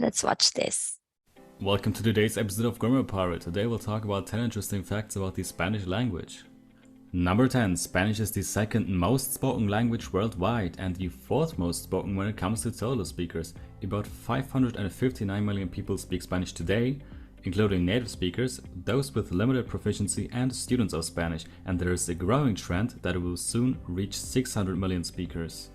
Let's watch this. Welcome to today's episode of Grammar Pirate. Today we'll talk about 10 interesting facts about the Spanish language. Number 10. Spanish is the second most spoken language worldwide and the fourth most spoken when it comes to total speakers. About 559 million people speak Spanish today, including native speakers, those with limited proficiency and students of Spanish, and there is a growing trend that it will soon reach 600 million speakers.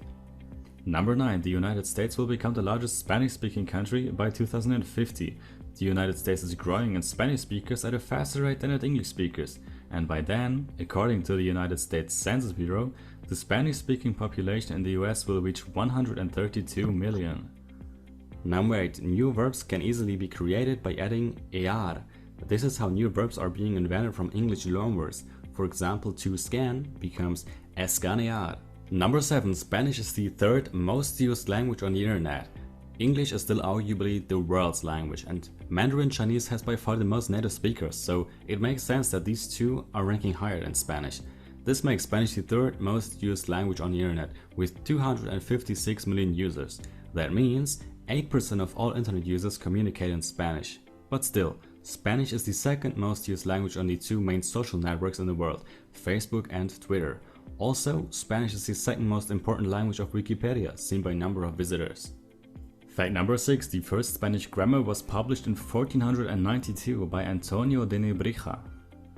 Number 9. The United States will become the largest Spanish-speaking country by 2050. The United States is growing in Spanish speakers at a faster rate than at English speakers, and by then, according to the United States Census Bureau, the Spanish-speaking population in the US will reach 132 million. Number 8. New verbs can easily be created by adding "er". This is how new verbs are being invented from English loanwords. For example, to scan becomes escanear. Number 7. Spanish is the third most used language on the internet. English is still arguably the world's language, and Mandarin Chinese has by far the most native speakers, so it makes sense that these two are ranking higher than Spanish. This makes Spanish the third most used language on the internet, with 256 million users. That means 8% of all internet users communicate in Spanish. But still, Spanish is the second most used language on the two main social networks in the world, Facebook and Twitter. Also, Spanish is the second most important language of Wikipedia, seen by number of visitors. Fact number 6. The first Spanish grammar was published in 1492 by Antonio de Nebrija.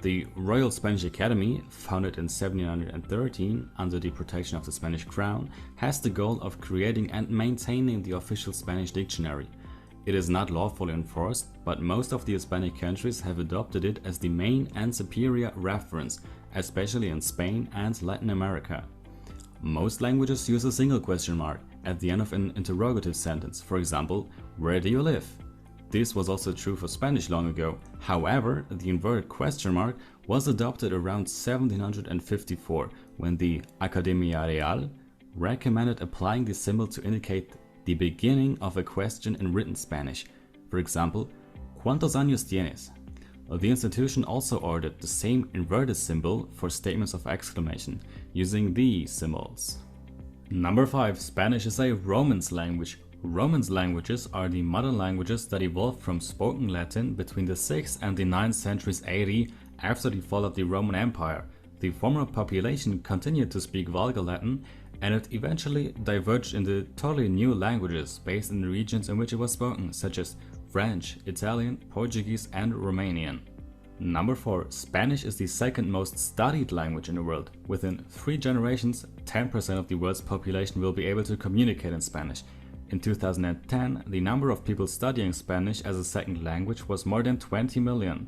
The Royal Spanish Academy, founded in 1713 under the protection of the Spanish crown, has the goal of creating and maintaining the official Spanish dictionary. It is not lawfully enforced, but most of the Hispanic countries have adopted it as the main and superior reference, especially in Spain and Latin America. Most languages use a single question mark at the end of an interrogative sentence, for example, "Where do you live?" This was also true for Spanish long ago. However, the inverted question mark was adopted around 1754 when the Academia Real recommended applying the symbol to indicate the beginning of a question in written Spanish. For example, "¿Cuántos años tienes?" The institution also ordered the same inverted symbol for statements of exclamation, using these symbols. Number 5. Spanish is a Romance language. Romance languages are the modern languages that evolved from spoken Latin between the 6th and the 9th centuries AD after the fall of the Roman Empire. The former population continued to speak Vulgar Latin, and it eventually diverged into totally new languages based in the regions in which it was spoken, such as French, Italian, Portuguese, and Romanian. Number 4. Spanish is the second most studied language in the world. Within 3 generations, 10% of the world's population will be able to communicate in Spanish. In 2010, the number of people studying Spanish as a second language was more than 20 million.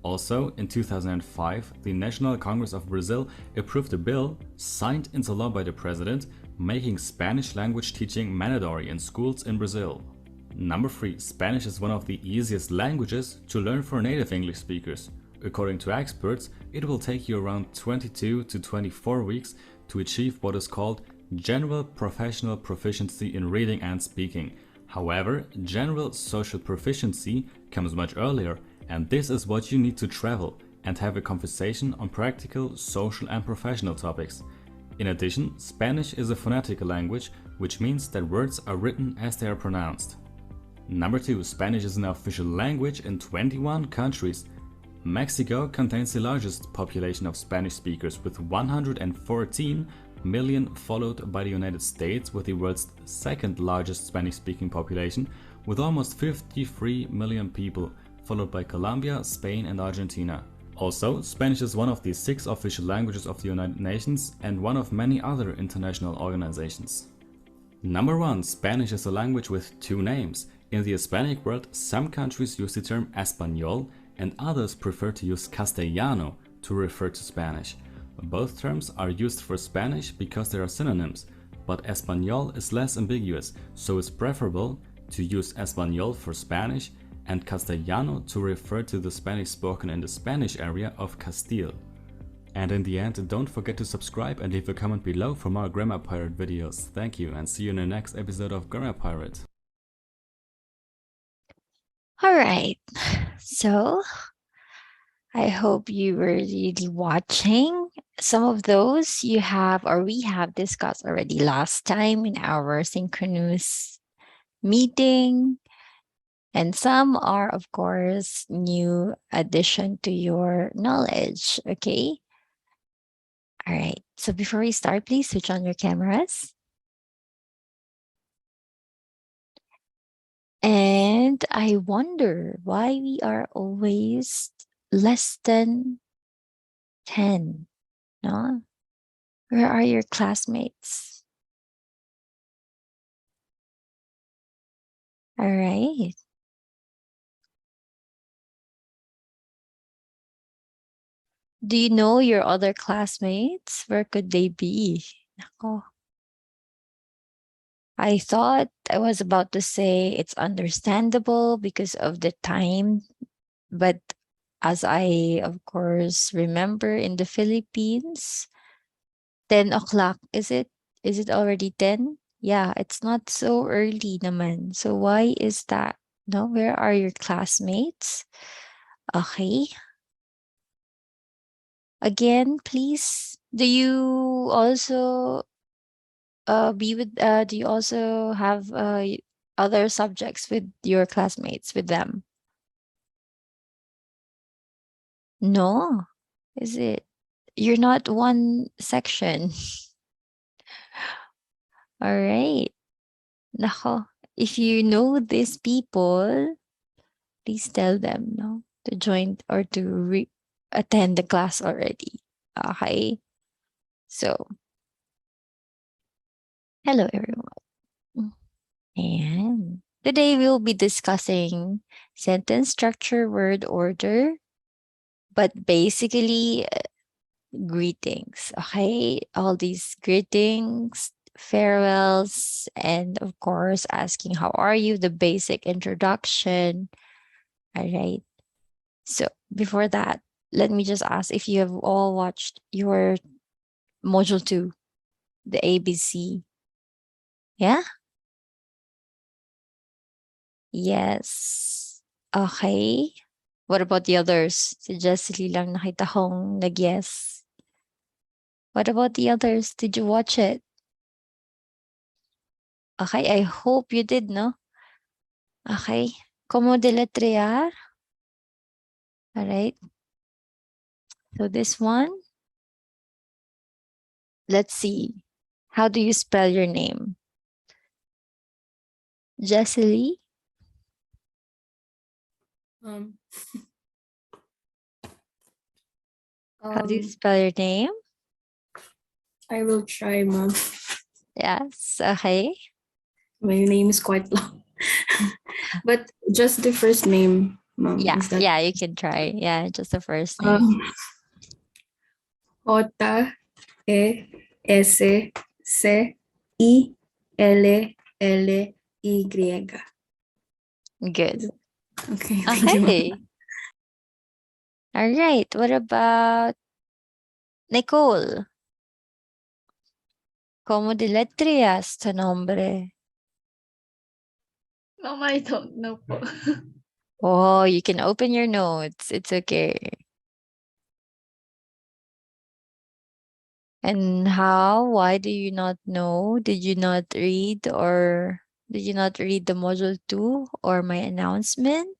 Also, in 2005, the National Congress of Brazil approved a bill, signed into law by the president, making Spanish language teaching mandatory in schools in Brazil. Number 3. Spanish is one of the easiest languages to learn for native English speakers. According to experts, it will take you around 22 to 24 weeks to achieve what is called general professional proficiency in reading and speaking. However, general social proficiency comes much earlier, and this is what you need to travel and have a conversation on practical, social and professional topics. In addition, Spanish is a phonetical language, which means that words are written as they are pronounced. Number 2. Spanish is an official language in 21 countries. Mexico contains the largest population of Spanish speakers with 114 million, followed by the United States with the world's second largest Spanish-speaking population with almost 53 million people, followed by Colombia, Spain and Argentina. Also, Spanish is one of the 6 official languages of the United Nations and one of many other international organizations. Number 1. Spanish is a language with 2 names. In the Hispanic world, some countries use the term Español and others prefer to use Castellano to refer to Spanish. Both terms are used for Spanish because they are synonyms, but Español is less ambiguous, so it's preferable to use Español for Spanish and Castellano to refer to the Spanish spoken in the Spanish area of Castile. And in the end, don't forget to subscribe and leave a comment below for more Grammar Pirate videos. Thank you and see you in the next episode of Grammar Pirate. All right. So I hope you were really watching. Some of those you have or we have discussed already last time in our synchronous meeting. And some are, of course, new addition to your knowledge. Okay. All right. So before we start, please switch on your cameras. And I wonder why we are always less than 10. No? Where are your classmates? All right. Do you know your other classmates? Where could they be? Nako. I thought I was about to say it's understandable because of the time, but as I, of course, remember in the Philippines, 10 o'clock. Is it already 10? Yeah, it's not so early naman. So why is that? No, where are your classmates? Okay. Again, please. Do you also have other subjects with your classmates with them? No. Is it? You're not one section. All right. Nako. If you know these people, please tell them no to join or to attend the class already. Okay. So, hello everyone. And today we'll be discussing sentence structure, word order, but basically greetings. Okay. All these greetings, farewells, and of course, asking how are you, the basic introduction. All right. So, before that, let me just ask if you have all watched your module 2, the ABC. Yeah? Yes. Okay. What about the others? Si Jessie lang nakita kong nag-yes. What about the others? Did you watch it? Okay, I hope you did, no? Okay. Como deletrear? Alright. So this one, let's see. How do you spell your name? Jessie? Um, How do you um, spell your name? I will try, ma'am. Yes. Okay. My name is quite long, but just the first name, ma'am. Yeah. Is that Yeah, you can try. Yeah, just the first name. um, J E S C I L L Y? Good. Okay, thank you, ma'am. Okay. All right. What about Nicole? ¿Cómo deletreas tu nombre? Mama, I don't know po. Oh, you can open your notes. It's okay. And how? Why do you not know? Did you not read or did you not read the module 2 or my announcement?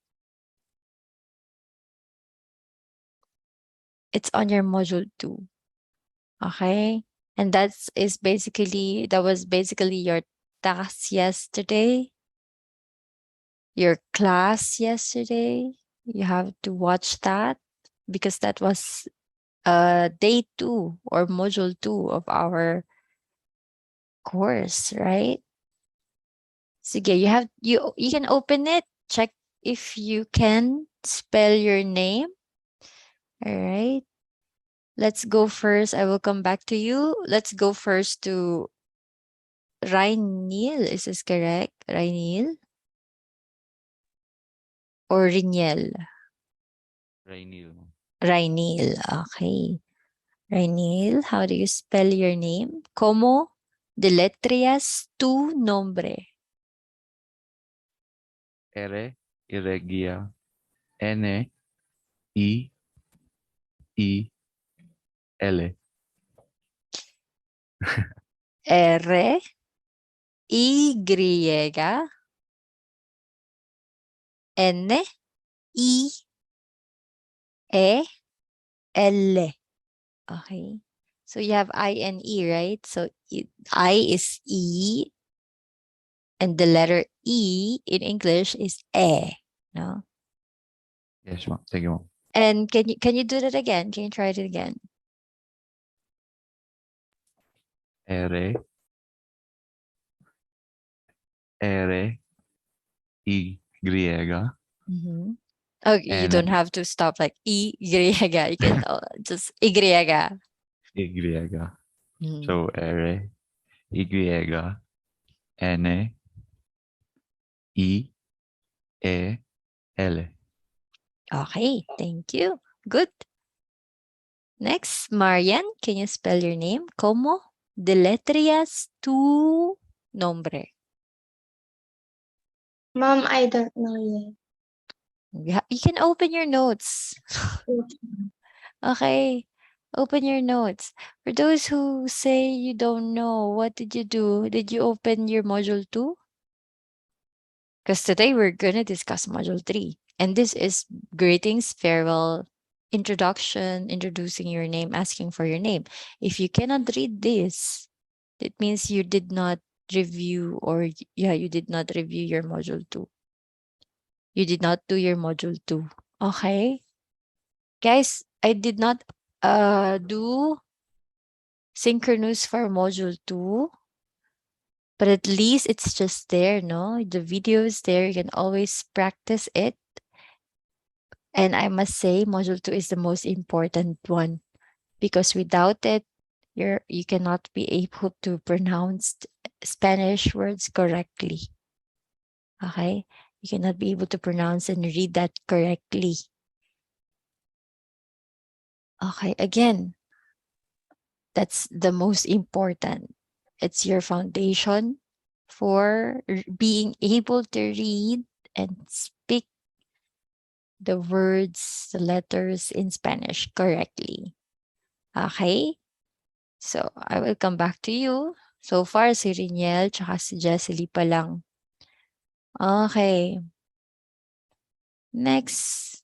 It's on your module 2. Okay? And that was basically your task yesterday, your class yesterday. You have to watch that because that was day 2 or module 2 of our course, right? Sige, you can open it, check if you can spell your name. All right. Let's go first. I will come back to you. Let's go first to Rainil. Is this correct? Rainil or Riniel? Rainil. Rainil. Okay. Rainil, how do you spell your name? ¿Cómo deletreas tu nombre? R, Iregia, N, I, I, L. R, Y, N, E, E, L. Okay. So you have I and E, right? So I is E, and the letter E in English is E. No. Yes, ma'am. Sige, ma'am. And can you do that again? Can you try it again? R, R, Y, Mm-hmm. Oh, you don't N, have to stop like Y. You can just Y. Y. Mhm. So, R, Y, N, I, E, L. Okay, thank you. Good. Next, Marian, can you spell your name? ¿Cómo deletreas tu nombre? Mom, I don't know yet. You can open your notes. Okay, open your notes. For those who say you don't know, what did you do? Did you open your module 2? Because today we're going to discuss module 3. And this is greetings, farewell, introduction, introducing your name, asking for your name. If you cannot read this, it means you did not review you did not review your module 2. You did not do your module 2. Okay? Guys, I did not do synchronous for module 2, but at least it's just there, no? The video is there. You can always practice it. And I must say, module 2 is the most important one because without it, you cannot be able to pronounce Spanish words correctly. Okay? You cannot be able to pronounce and read that correctly. Okay, again, that's the most important. It's your foundation for being able to read and speak the words, the letters in Spanish correctly. Okay? So, I will come back to you. So far, si Riniel tsaka si Jesely pa lang. Okay. Next.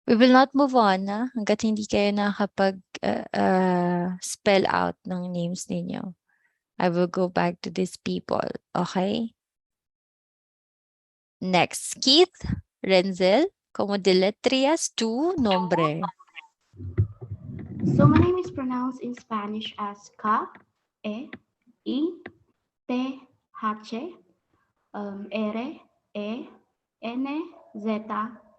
We will not move on hangga't hindi kayo nakakapag spell out ng names ninyo. I will go back to these people. Okay? Next. Keith Renzel, como deletreas tu nombre? So my name is pronounced in Spanish as Ka, E, I, T, H, R, E, N, Z,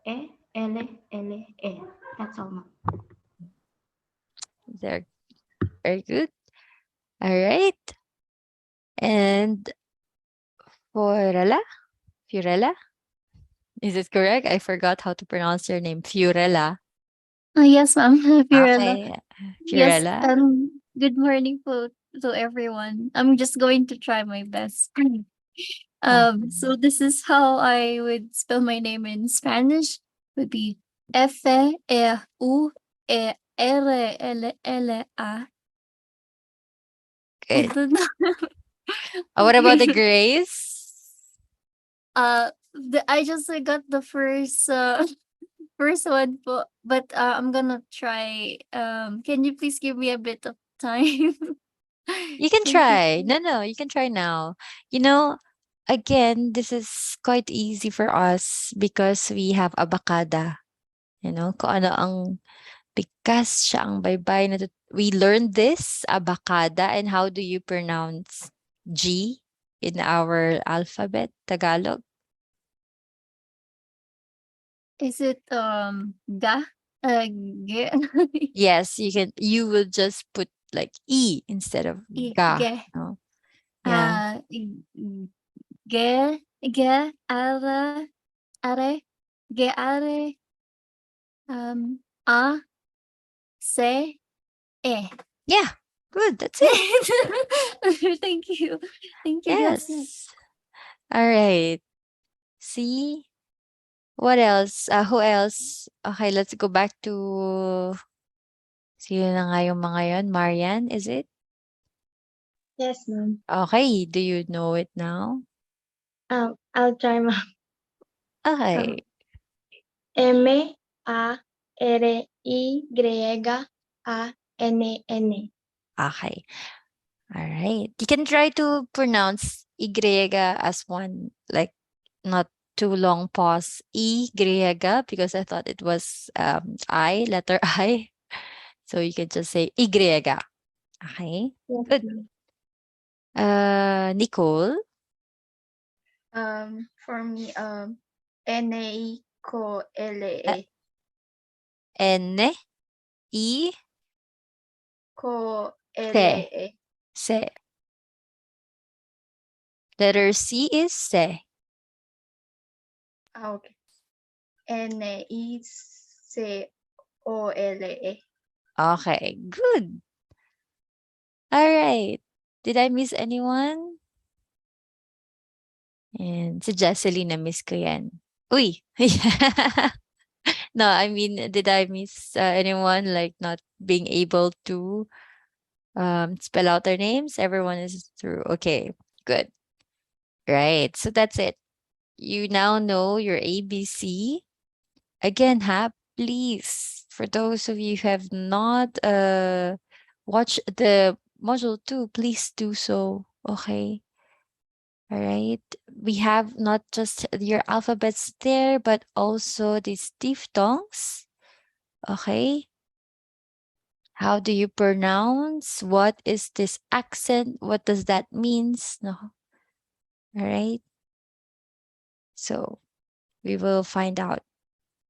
E, L, L, E. That's all, ma'am. They're very good. All right. And Fiorella? Fiorella? Is it correct? I forgot how to pronounce your name. Fiorella. Yes, ma'am. Fiorella. Okay. Yes, Fiorella. good morning po to everyone. I'm just going to try my best. So this is how I would spell my name in Spanish. Would be F-E-U-E-R-L-L-A. Good. Ito na. What about the Okay. Grace? I just got the first one po, but I'm gonna try. Can you please give me a bit of time? You can Thank you. try. No, you can try now. You know, again, this is quite easy for us because we have abakada. You know, kung ano ang bigkas siya ang baybay na we learned this, abakada, and how do you pronounce G in our alphabet, Tagalog? Is it ga? Ge? Yes, you will just put like E instead of ga. Ge. No? Yeah. Ge, ge, ara, are, ge, are, a, se, e. Yeah. Good. That's it. Thank you. Thank you, Jessie. Yes. All right. See? What else? Who else? Okay, let's go back to sino na nga yung mga yon? Marian, is it? Yes, ma'am. Okay, do you know it now? I'll try, ma'am. Okay. Mariann. Okay. All right. You can try to pronounce Y as one, like not too long pause. Y, because I thought it was I, letter I. So you can just say Y. Okay. Good. Nicole. For me, Uh, N-A-C-O-L-E. N, I, se. Co-L-E. Se. Letter C is se. Okay. N-A-C-O-L-E. Okay. Good. All right. Did I miss anyone? And si Jocelyn na miss ko yan. Uy! No, I mean, did I miss anyone like not being able to spell out their names? Everyone is through. Okay, good. Right. So that's it. You now know your ABC. Again, please, for those of you who have not watched the module 2, please do so. Okay. All right. We have not just your alphabets there, but also these diphthongs. Okay. How do you pronounce? What is this accent? What does that means? No. All right. So we will find out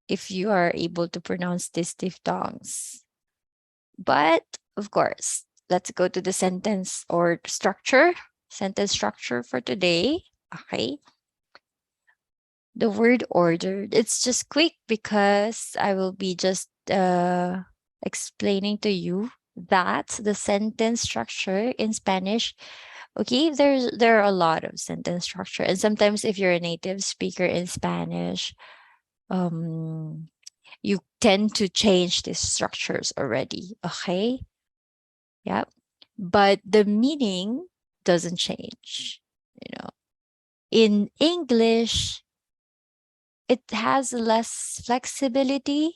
if you are able to pronounce these diphthongs. But of course, let's go to the sentence or structure. Sentence structure for today. Okay. The word order. It's just quick because I will be just explaining to you that the sentence structure in Spanish. Okay, there are a lot of sentence structure, and sometimes if you're a native speaker in Spanish, um, you tend to change these structures already. Okay, yeah, but the meaning doesn't change. You know, in English, it has less flexibility,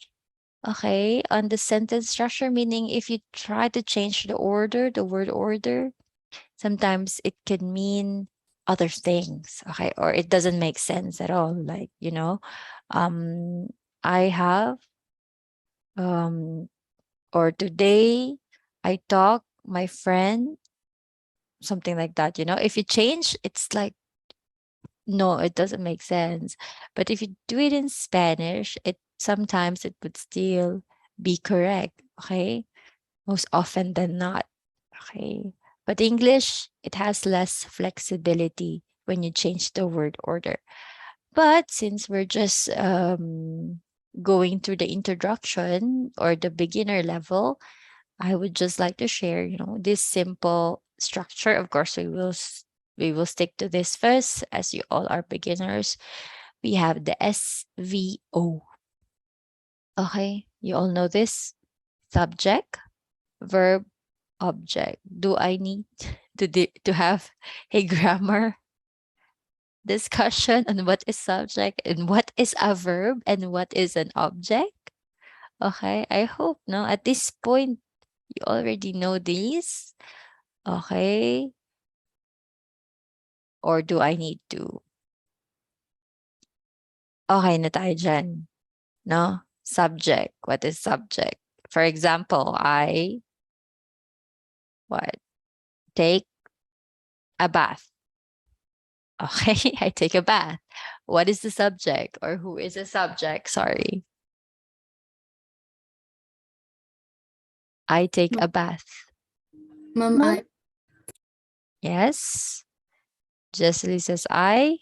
okay, on the sentence structure, meaning if you try to change the order, the word order, sometimes it can mean other things, okay, or it doesn't make sense at all. Like, um, I have, or today I talk, my friend, something like that, if you change, it's like, no, it doesn't make sense. But if you do it in Spanish, it sometimes it would still be correct. Okay. Most often than not. Okay. But English, it has less flexibility when you change the word order. But since we're just going through the introduction or the beginner level, I would just like to share, this simple structure. Of course, we will stick to this first, as you all are beginners. We have the SVO. Okay, you all know this. Subject, verb, object. Do I need to have a grammar discussion on what is subject and what is a verb and what is an object? Okay, I hope no. At this point, you already know these. Okay. Or do I need to? Okay na tayo dyan. No? Subject. What is subject? For example, what? Take a bath. Okay, I take a bath. What is the subject or who is the subject? Sorry. I take a bath. Ma'am, Ma'am? Yes. Jessie says I.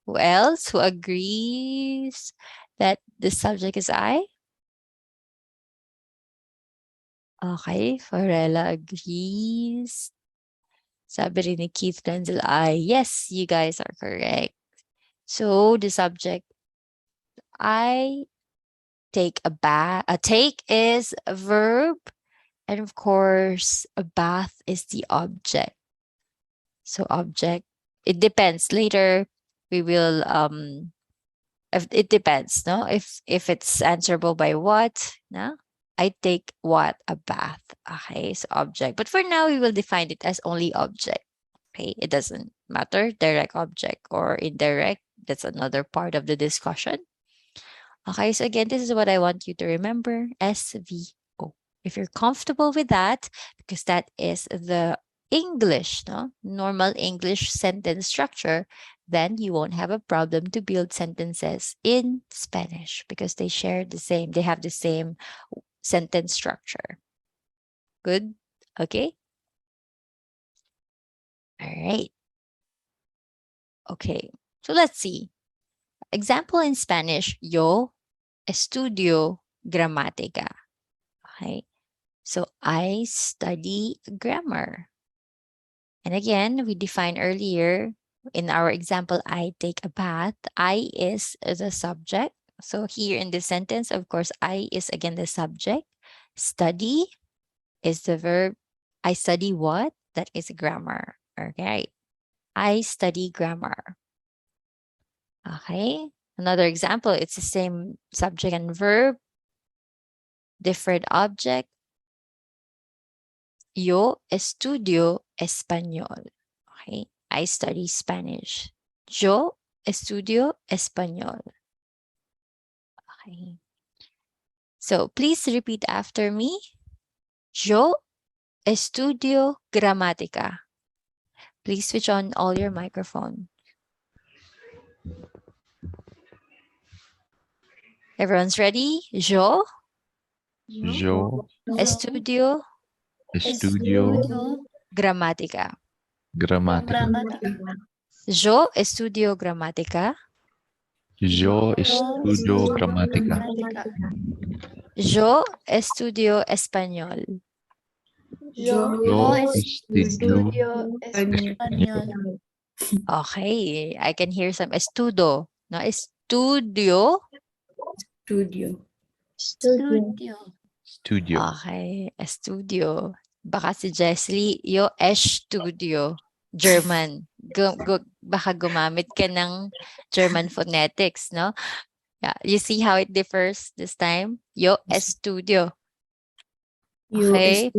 Who else? Who agrees that the subject is I? Okay, Farella agrees. Sabi rin ni Keith Denzel I. Yes, you guys are correct. So the subject, I take a bath. A take is a verb. And of course, a bath is the object. So object, it depends. Later, we will It depends, no? If it's answerable by what, no? I take what? A bath. Okay, so object. But for now, we will define it as only object. Okay, it doesn't matter, direct object or indirect. That's another part of the discussion. Okay, so again, this is what I want you to remember, SVO. If you're comfortable with that, because that is the English, no? Normal English sentence structure, then you won't have a problem to build sentences in Spanish because they have the same sentence structure. Good? Okay? All right. Okay, so let's see. Example in Spanish, yo estudio gramática. Okay, so I study grammar. And again, we defined earlier in our example, I take a bath. I is the subject. So here in this sentence, of course, I is again the subject. Study is the verb. I study what? That is grammar. Okay. I study grammar. Okay. Another example, it's the same subject and verb, different object. Yo estudio español. Okay. I study Spanish. Yo estudio español. Okay. So please repeat after me. Yo estudio gramática. Please switch on all your microphone. Everyone's ready? Yo Yo estudio estudio gramática. gramática. Yo estudio gramática. Yo estudio gramática. Yo estudio español. Yo estudio español. Okay, I can hear some estudo. No, estudio. Studio. Studio. Okay, estudio. Baka si Jesly, yo estudio. German. Baka gumamit ka ng German phonetics, no? Yeah, you see how it differs this time? Yo estudio. Okay,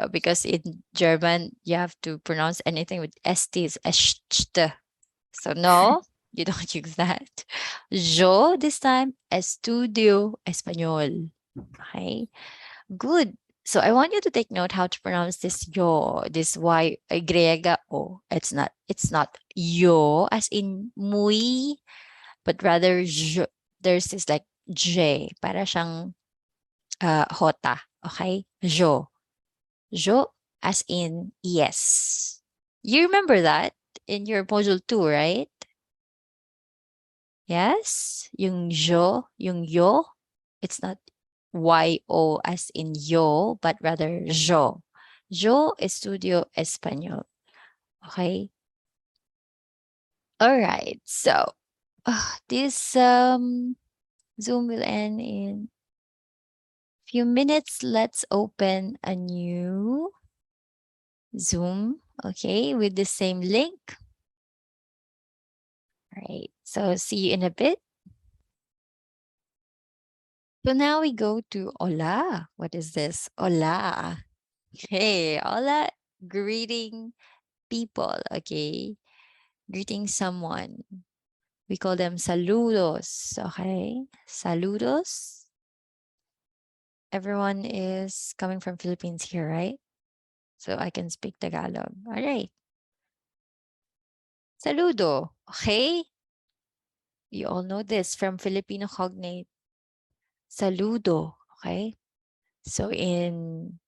because in German, you have to pronounce anything with STs, eschte. So no, you don't use that. Yo this time, estudio español. Okay, good. So I want you to take note how to pronounce this yo, this y, griega o. It's not yo as in muy, but rather there's this like J, para siyang hota. Okay, yo. Jo as in yes. You remember that in your module 2, right? Yes? Yung jo, yung yo, it's not Y-O as in yo, but rather jo. Yo estudio español. Okay? All right. So, this Zoom will end in few minutes. Let's open a new Zoom, okay, with the same link. All right, so see you in a bit. So now we go to hola. What is this? Hola. Hey, hola, greeting people, okay? Greeting someone. We call them saludos, okay? Saludos. Everyone is coming from Philippines here, right? So I can speak Tagalog. All right. Saludo, okay? You all know this from Filipino cognate. Saludo, okay? So in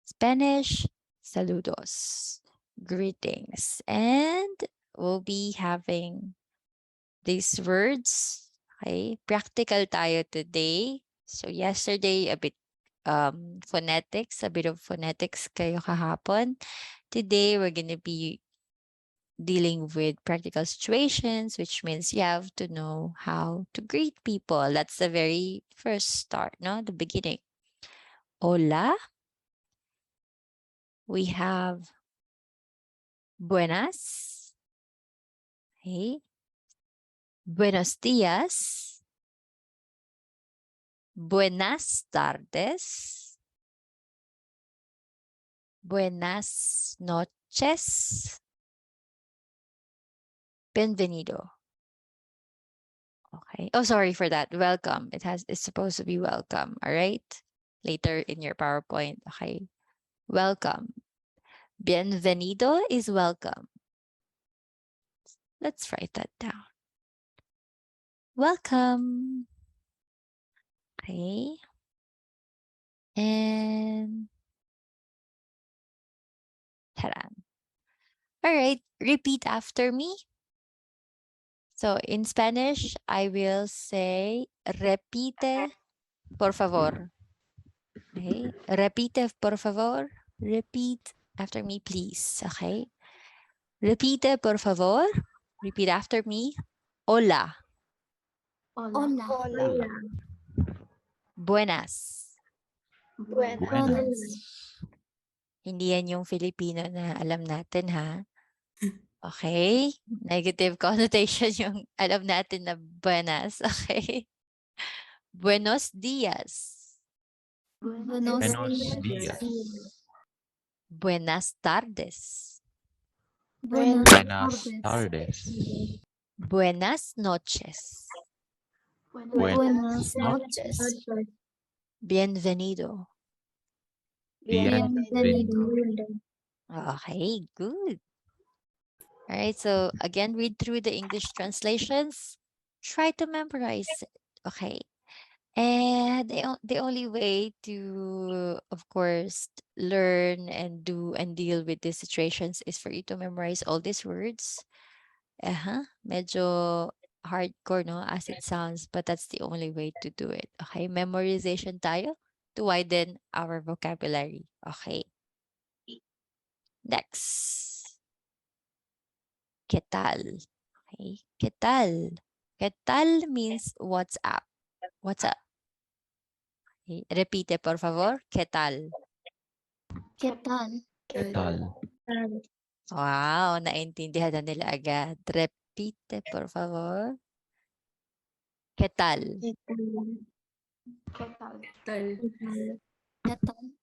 Spanish, saludos, greetings. And we'll be having these words, okay? Practical tayo today. So yesterday, a bit phonetics, a bit of phonetics kayo kahapon. Today, we're going to be dealing with practical situations, which means you have to know how to greet people. That's the very first start, no? The beginning. Hola. We have buenas. Okay. Buenos días. Buenas tardes. Buenas noches. Bienvenido. Okay. Oh, sorry for that. Welcome. It's supposed to be welcome. All right. Later in your PowerPoint. Okay. Welcome. Bienvenido is welcome. Let's write that down. Welcome. Okay. And Taran. All right. Repeat after me. So in Spanish, I will say repite, por favor. Okay. Repite, por favor. Repeat after me, please. Okay. Repite, por favor. Repeat after me. Hola. Hola. Hola. Buenas. Buenas. Hindi yan yung Filipino na alam natin, ha? Okay? Negative connotation yung alam natin na buenas. Okay? Buenos días. Buenos Buenos días. días. Buenas tardes. Buenas Buenas tardes. tardes. Buenas noches. Buenas noches. Bienvenido. Bienvenido. Okay, good. All right, so again, read through the English translations. Try to memorize it. Okay. And the only way to, of course, learn and do and deal with these situations is for you to memorize all these words. Medyo hardcore, no, as it sounds, but that's the only way to do it. Okay, memorization tayo to widen our vocabulary. Okay. Next. ¿Qué tal? Okay. ¿Qué tal? ¿Qué tal means what's up? What's up? Okay. Repite, por favor. ¿Qué tal? ¿Qué tal? Tal. Wow, naintindihan na nila agad. Repite, por favor. ¿Qué tal? ¿Qué tal? ¿Qué tal?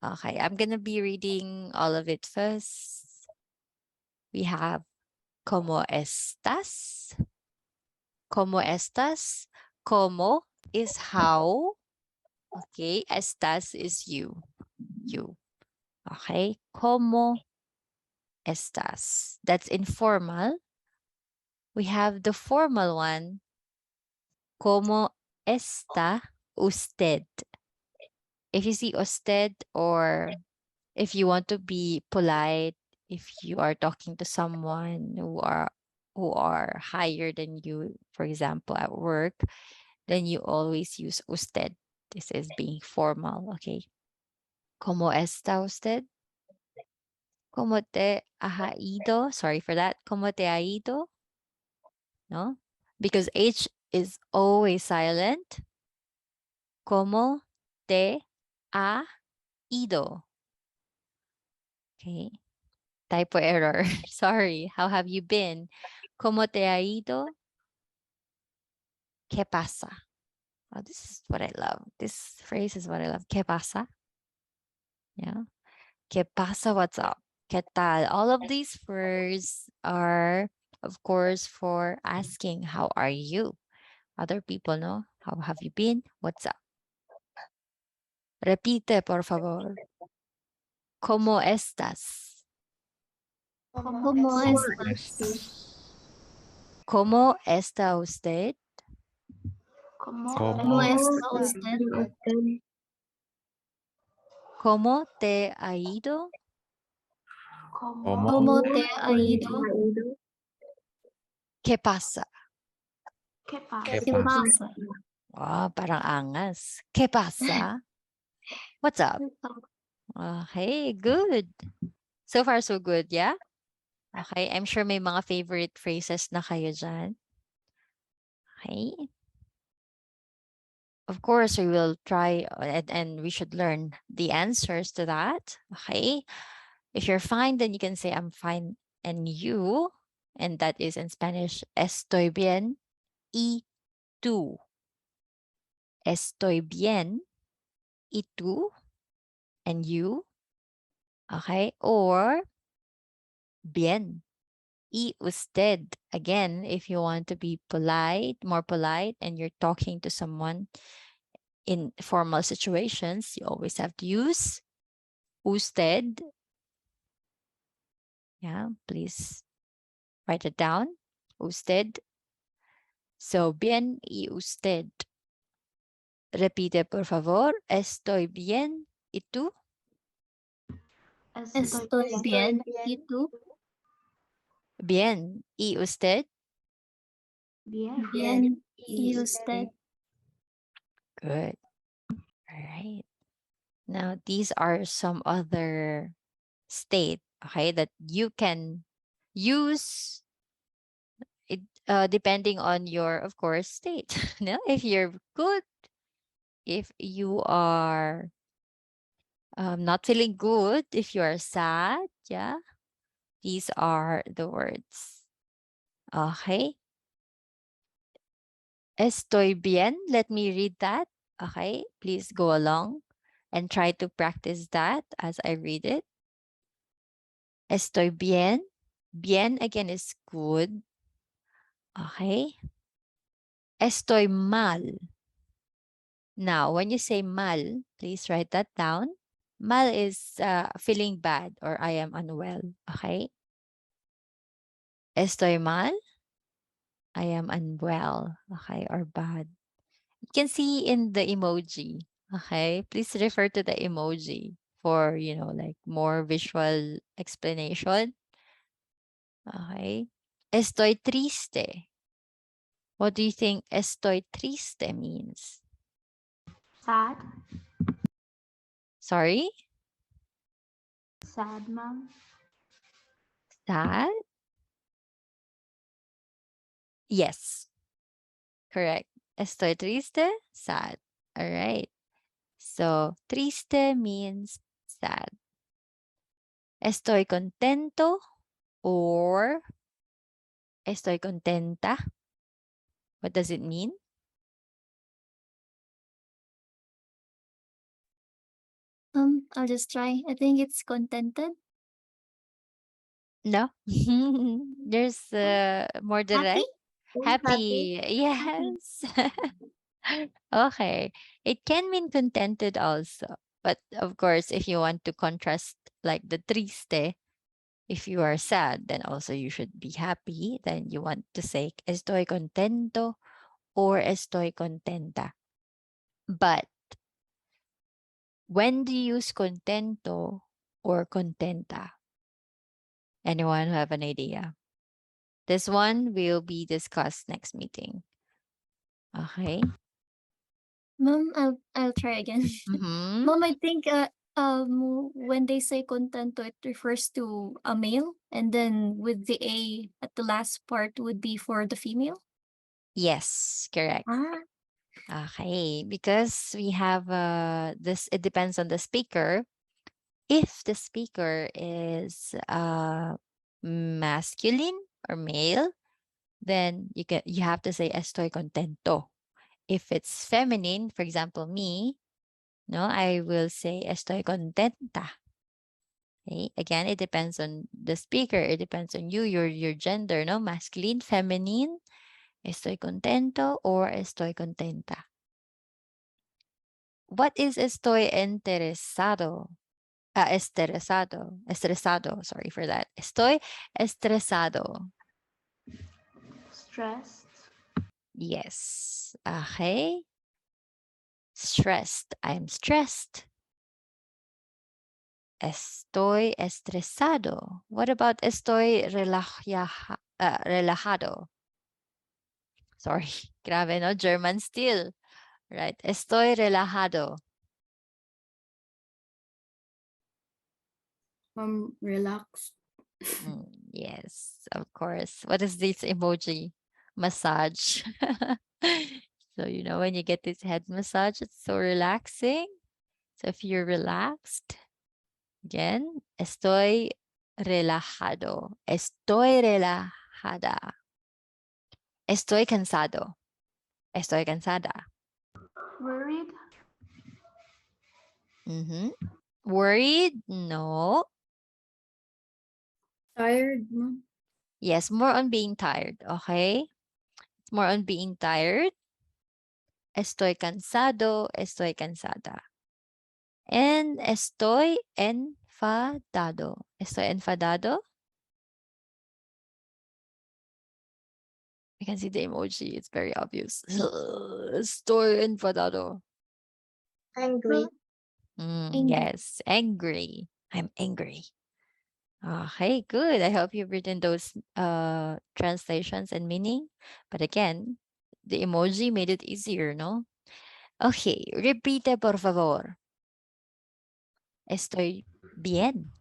Okay, I'm gonna be reading all of it first. We have ¿Cómo estás? ¿Cómo estás? ¿Cómo is how. Okay, estás is you. You. Okay, ¿Cómo estás? That's informal. We have the formal one. ¿Cómo está usted? If you see usted, or if you want to be polite, if you are talking to someone who are higher than you, for example, at work, then you always use usted. This is being formal, okay? ¿Cómo está usted? ¿Cómo te ha ido? Sorry for that. ¿Cómo te ha ido? No? Because H is always silent. ¿Cómo te ha ido? Okay. Typo error. Sorry. How have you been? ¿Cómo te ha ido? ¿Qué pasa? Oh, this is what I love. This phrase is what I love. ¿Qué pasa? Yeah. ¿Qué pasa? What's up? ¿Qué tal? All of these words are, of course, for asking, how are you? Other people know. How have you been? What's up? Repite, por favor. ¿Cómo estás? ¿Cómo estás? ¿Cómo está usted? ¿Cómo está usted? ¿Cómo te ha ido? ¿Cómo te ha ido? ¿Qué pasa? ¿Qué pasa? ¿Qué pasa? Oh, parang angas. ¿Qué pasa? What's up? Okay, good. So far, so good, yeah? Okay, I'm sure may mga favorite phrases na kayo dyan. Okay. Of course, we will try and we should learn the answers to that. Okay. If you're fine, then you can say I'm fine. And you, and that is in Spanish, estoy bien, y tú. Estoy bien, y tú, and you. Okay, or bien, y usted. Again, if you want to be polite, more polite, and you're talking to someone in formal situations, you always have to use usted. Yeah, please write it down. Usted. So, bien y usted. Repite, por favor. Estoy bien. ¿Y tú? Estoy bien. ¿Y tú? Bien. ¿Y usted? Bien. Bien. ¿Y usted? Good. All right. Now, these are some other state, okay, that you can use it depending on your, of course, state. No? If you're good, if you are not feeling good, if you are sad, yeah, these are the words. Okay. Estoy bien. Let me read that. Okay. Please go along and try to practice that as I read it. Estoy bien. Bien again is good. Okay. Estoy mal. Now, when you say mal, please write that down. Mal is feeling bad or I am unwell. Okay. Estoy mal. I am unwell. Okay. Or bad. You can see in the emoji. Okay. Please refer to the emoji for, like more visual explanation. Okay. Estoy triste. What do you think estoy triste means? Sad. Sorry? Sad, ma'am. Sad? Yes. Correct. Estoy triste, sad. All right. So, triste means sad. Estoy contento or estoy contenta. What does it mean? I'll just try. I think it's contented. No. There's more Happy? direct. Happy. Yes. Okay. It can mean contented also. But of course, if you want to contrast like the triste, if you are sad, then also you should be happy. Then you want to say estoy contento or estoy contenta. But when do you use contento or contenta? Anyone have an idea? This one will be discussed next meeting. Okay. Mom, I'll try again. Mm-hmm. Mom, I think when they say contento, it refers to a male, and then with the A at the last part would be for the female. Yes, correct. Ah, Okay, because we have this, it depends on the speaker. If the speaker is masculine or male, then you have to say estoy contento. If it's feminine, for example, me, no, I will say estoy contenta. Okay? Again, it depends on the speaker. It depends on you, your gender, no, masculine, feminine, estoy contento or estoy contenta. What is estoy interesado? Estresado. Sorry for that. Estoy estresado. Stressed. Yes. Okay. Stressed. I'm stressed. Estoy estresado. What about estoy relajado? Sorry. Grabe, no? German still. Right. Estoy relajado. Relaxed. Yes, of course. What is this emoji? Massage. So, when you get this head massage, it's so relaxing. So, if you're relaxed, again, estoy relajado. Estoy relajado. relajada. Estoy cansado. Estoy cansada. Worried. Mhm. Worried? No. Tired, no? Yes, more on being tired, okay? It's more on being tired. Estoy cansado, estoy cansada. And estoy enfadado. Estoy enfadado. You can see the emoji, it's very obvious. Estoy enfadado. Angry. Angry. Yes, angry. I'm angry. Okay, good. I hope you've written those translations and meaning. But again, the emoji made it easier, no? Okay, repite por favor. Estoy bien.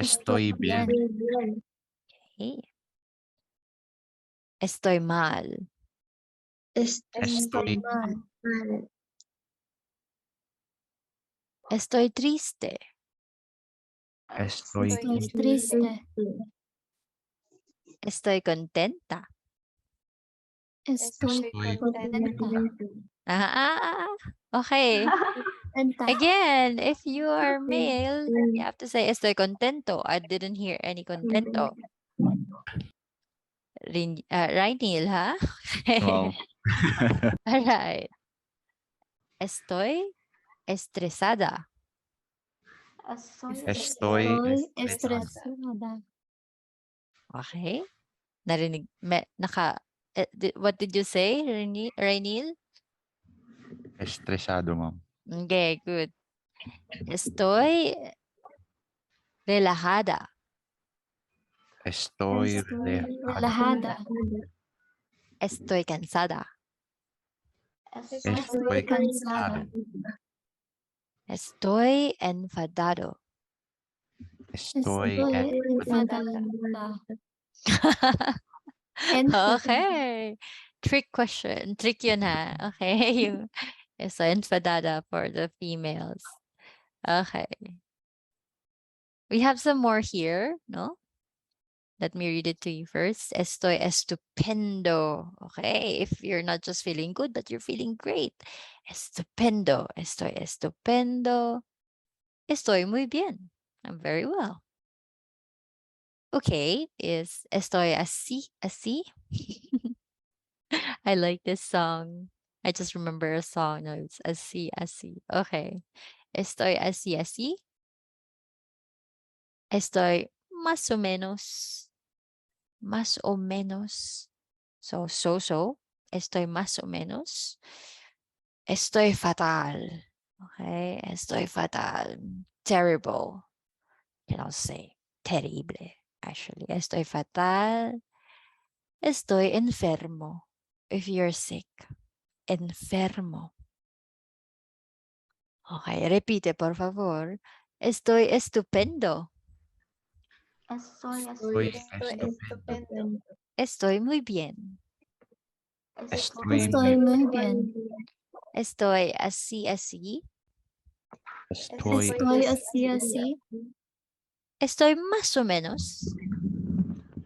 Estoy bien. Bien. Okay. Estoy mal. Estoy mal. mal. Estoy triste. Estoy Triste. Estoy contenta. Estoy contenta. Okay. Contenta. Again, if you are male, you have to say estoy contento. I didn't hear any contento. Right, Neil, huh? Wow. All right. Estoy estresada. Estoy Estoy estresada. Okay. Narinig, what did you say, Rainil? Estresado, ma'am. Okay, good. Estoy relajada. Estoy relajada. Estoy cansada. Estoy cansada. Estoy enfadado. Estoy enfadada. Enfadada. Okay. Trick question. Trick yun ha. Okay. Yung estoy enfadada for the females. Okay. We have some more here, no? Let me read it to you first. Estoy estupendo. Okay. If you're not just feeling good, but you're feeling great. Estupendo. Estoy estupendo. Estoy muy bien. I'm very well. Okay. Is estoy así, así? I like this song. I just remember a song. No, it's así, así. Okay. Estoy así, así. Estoy más o menos. Más o menos. So. Estoy más o menos. Estoy fatal. Okay. Estoy fatal. Terrible. You know, say terrible. Actually, estoy fatal. Estoy enfermo. If you're sick. Enfermo. Okay, repite, por favor. Estoy estupendo. Estoy Estupendo. Estoy muy bien. Estoy muy bien. Estoy así, así. Estoy así, así. Estoy más o menos.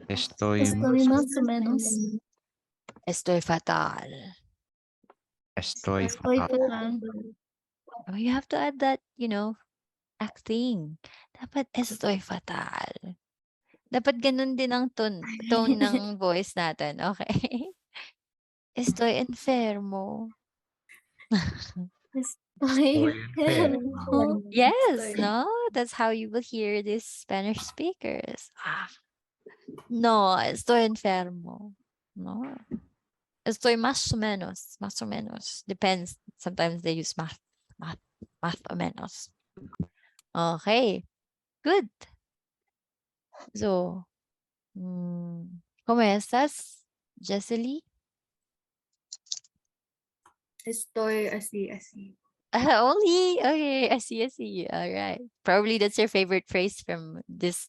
Estoy Estoy más o menos. Estoy fatal. Estoy Estoy fatal. fatal. Oh, you have to add that, acting. Dapat estoy fatal. Dapat ganun din ang tone ng voice natin, okay? Estoy enfermo. Estoy enfermo. Yes, no? That's how you will hear these Spanish speakers. No, estoy enfermo. No. Estoy más o menos. Depends. Sometimes they use math o menos. Okay, good. So, ¿cómo estás, Jessely? Estoy así, así. Only? Okay, I see. All right. Probably that's your favorite phrase from this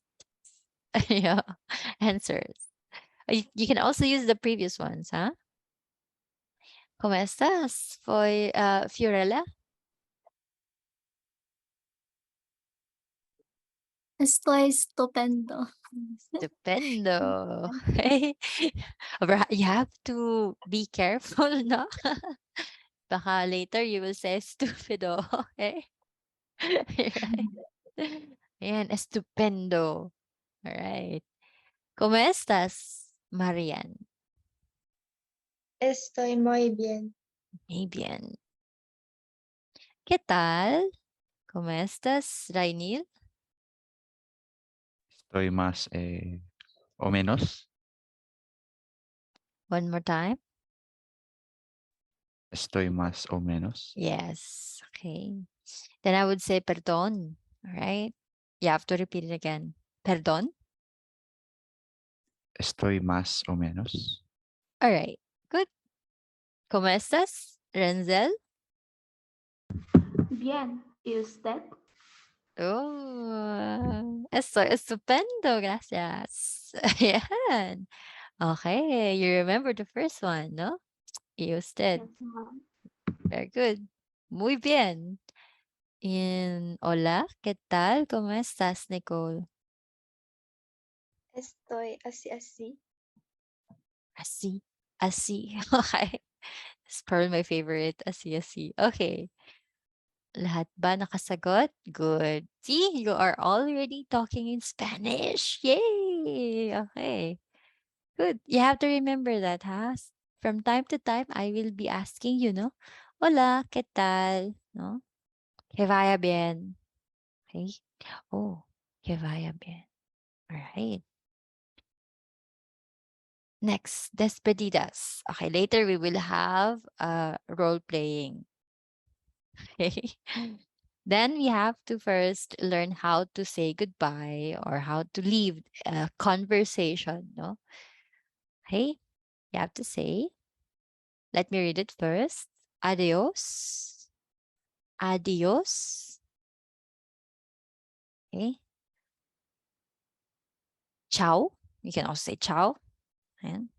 answers. You can also use the previous ones, huh? ¿Cómo estás, Fiorella? Estoy estupendo. Stupendo. Okay. You have to be careful, no? Baka later you will say stupido. Okay? Right? Ayan, estupendo. Alright. ¿Cómo estás, Marian? Estoy muy bien. Muy bien. ¿Qué tal? ¿Cómo estás, Rainil? Estoy más o menos. One more time. Estoy más o menos. Yes. Okay. Then I would say perdón. All right. You have to repeat it again. Perdón. Estoy más o menos. All right. Good. ¿Cómo estás, Renzel? Bien. ¿Y usted? Oh, estoy estupendo. Gracias. Ayan. Okay. You remember the first one, no? You did. Yes, ma'am. Very good. Muy bien. Hola, ¿qué tal? ¿Cómo estás, Nicole? Estoy así. Así, así. Okay. It's probably my favorite. Así, así. Okay. Lahat ba nakasagot? Good. See, you are already talking in Spanish. Yay! Okay. Good. You have to remember that, huh? From time to time, I will be asking you, no? Hola, ¿qué tal? No? Que vaya bien. Okay. Oh, que vaya bien. All right. Next, despedidas. Okay, later we will have role playing. Okay. Then we have to first learn how to say goodbye or how to leave a conversation, no? Okay, you have to say, let me read it first. Adios. Adios. Okay. Ciao. You can also say ciao. And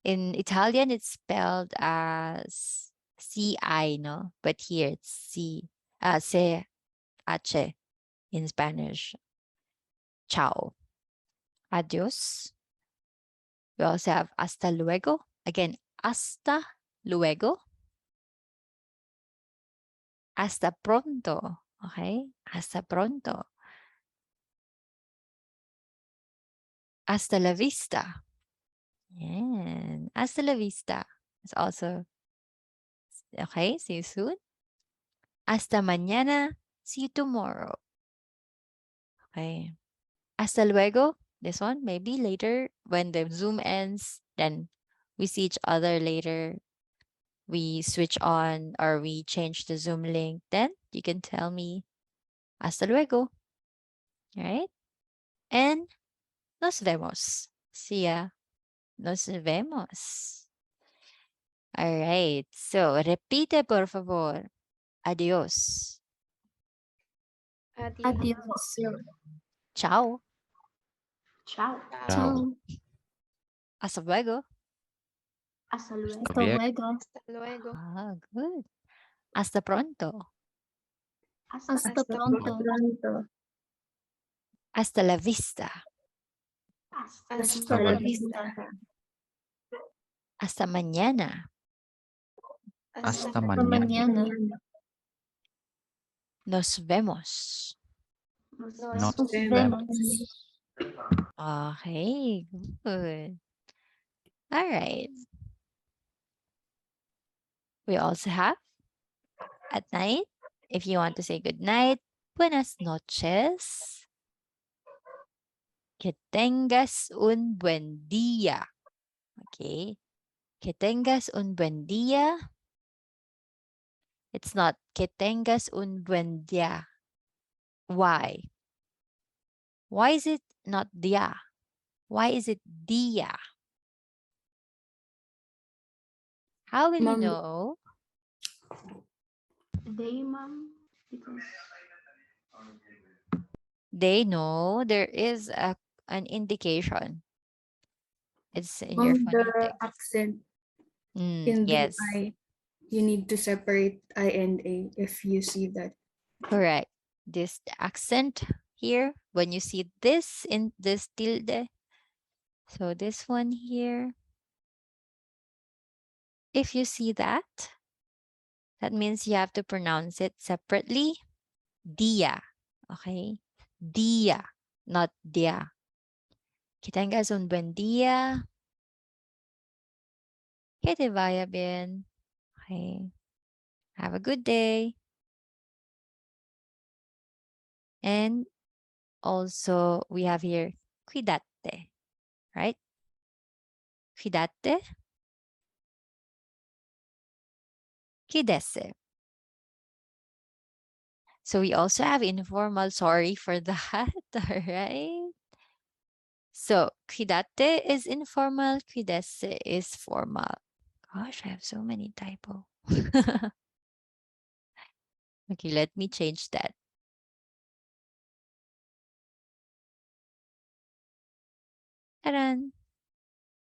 in Italian, it's spelled as CI, no? But here it's C H in Spanish. Ciao. Adios. We also have hasta luego. Again, hasta luego. Hasta pronto. Okay? Hasta pronto. Hasta la vista. Yeah. Hasta la vista. It's also okay. See you soon. Hasta mañana. See you tomorrow. Okay. Hasta luego. This one, maybe later when the Zoom ends, then we see each other later. We switch on or we change the Zoom link. Then you can tell me hasta luego. All right? And nos vemos. See ya. Nos vemos. All right. So, repite por favor. Adios. Adiós. Adios. Ciao. Ciao. Ciao. Ciao. Hasta luego. Hasta luego. Hasta luego. Hasta luego. Ah, good. Hasta pronto. Hasta pronto. Hasta la vista. Hasta la vista. Hasta mañana. Hasta Hasta mañana. mañana. Nos vemos. Nos Nos Nos vemos. vemos. Okay, good. All right. We also have at night, if you want to say good night, buenas noches. Que tengas un buen día. Okay. Que tengas un buen día. It's not que tengas un buen día. Why? Why is it not día? Why is it día? How will you Ma'am, know? Day, ma'am. Because They know there is an indication. It's in your ma'am, the phonetics. accent in the Yes, I, you need to separate I and A if you see that. correct. This accent here, when you see this in this tilde, so this one here, if you see that, that means you have to pronounce it separately. Dia. Okay? Dia, not dia. Que tengas un buen día. Que te vaya bien. Okay. Have a good day. And also we have here cuídate, right? Cuídate. Cuídese. So we also have informal, sorry for that, all right? So cuídate is informal, cuídese is formal. Gosh, I have so many typo. Okay, let me change that. Taran.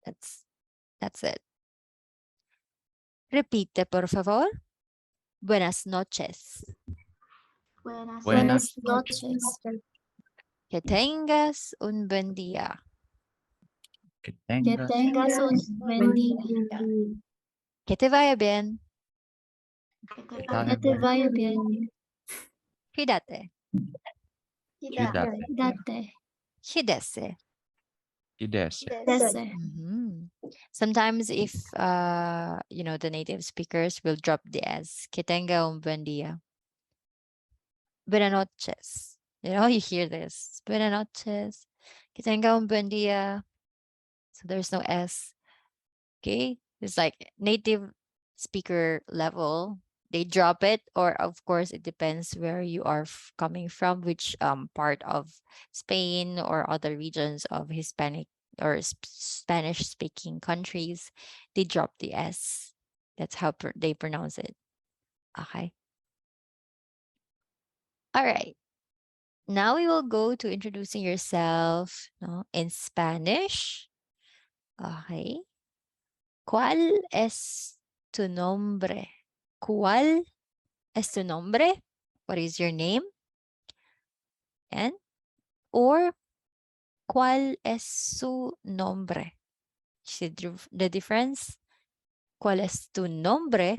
That's it. Repite, por favor. Buenas noches. Buenas Buenas Buenas noches. Que tengas un buen día. Que Que tengas tengas un buen día. Que te vaya bien. Que te Que vaya Que te vaya bien. Cuídate. cuídate. Cuídate. Cuídese. Cuídese. Cuídese. Mhm. Sometimes if you know, the native speakers will drop the S. Que tenga un buen día. Buenas noches. You know, you hear this. Buenas noches. Que tenga un buen día. So there's no S. Okay. It's like native speaker level. They drop it, or of course, it depends where you are coming from, which part of Spain or other regions of Hispanic or Spanish speaking countries, they drop the S. That's how they pronounce it. Okay. All right. Now we will go to introducing yourself, no, in Spanish. Okay. ¿Cuál es tu nombre? ¿Cuál es tu nombre? What is your name? And or ¿cuál es su nombre? See the difference? ¿Cuál es tu nombre?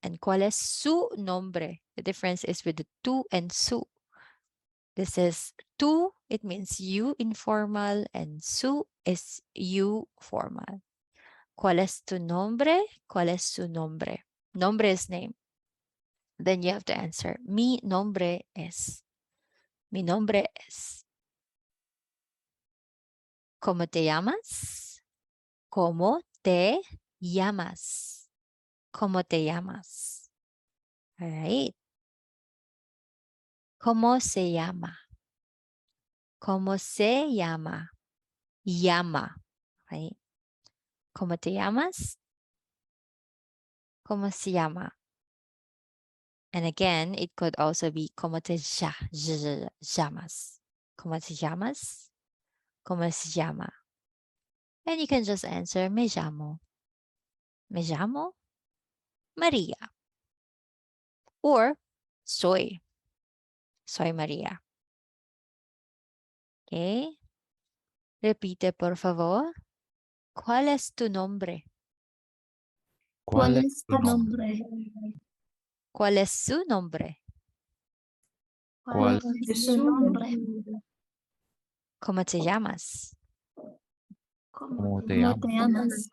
And ¿cuál es su nombre? The difference is with the tu and su. This is tu, it means you informal, and su is you formal. ¿Cuál es tu nombre? ¿Cuál es su nombre? Nombre is name. Then you have to answer, mi nombre es. Mi nombre es. ¿Cómo te llamas? ¿Cómo te llamas? ¿Cómo te llamas? All right. ¿Cómo se llama? ¿Cómo se llama? Llama. Right? ¿Cómo te llamas? ¿Cómo se llama? And again, it could also be ¿Cómo te llamas? ¿Cómo te llamas? ¿Cómo se llama? And you can just answer, me llamo. Me llamo María. Or soy. Soy María. Okay. Repite, por favor. ¿Cuál es tu nombre? ¿Cuál es tu nombre? ¿Cuál es su nombre? ¿Cuál es tu nombre? ¿Cómo te llamas? ¿Cómo te ¿Cómo llamas? te llamas?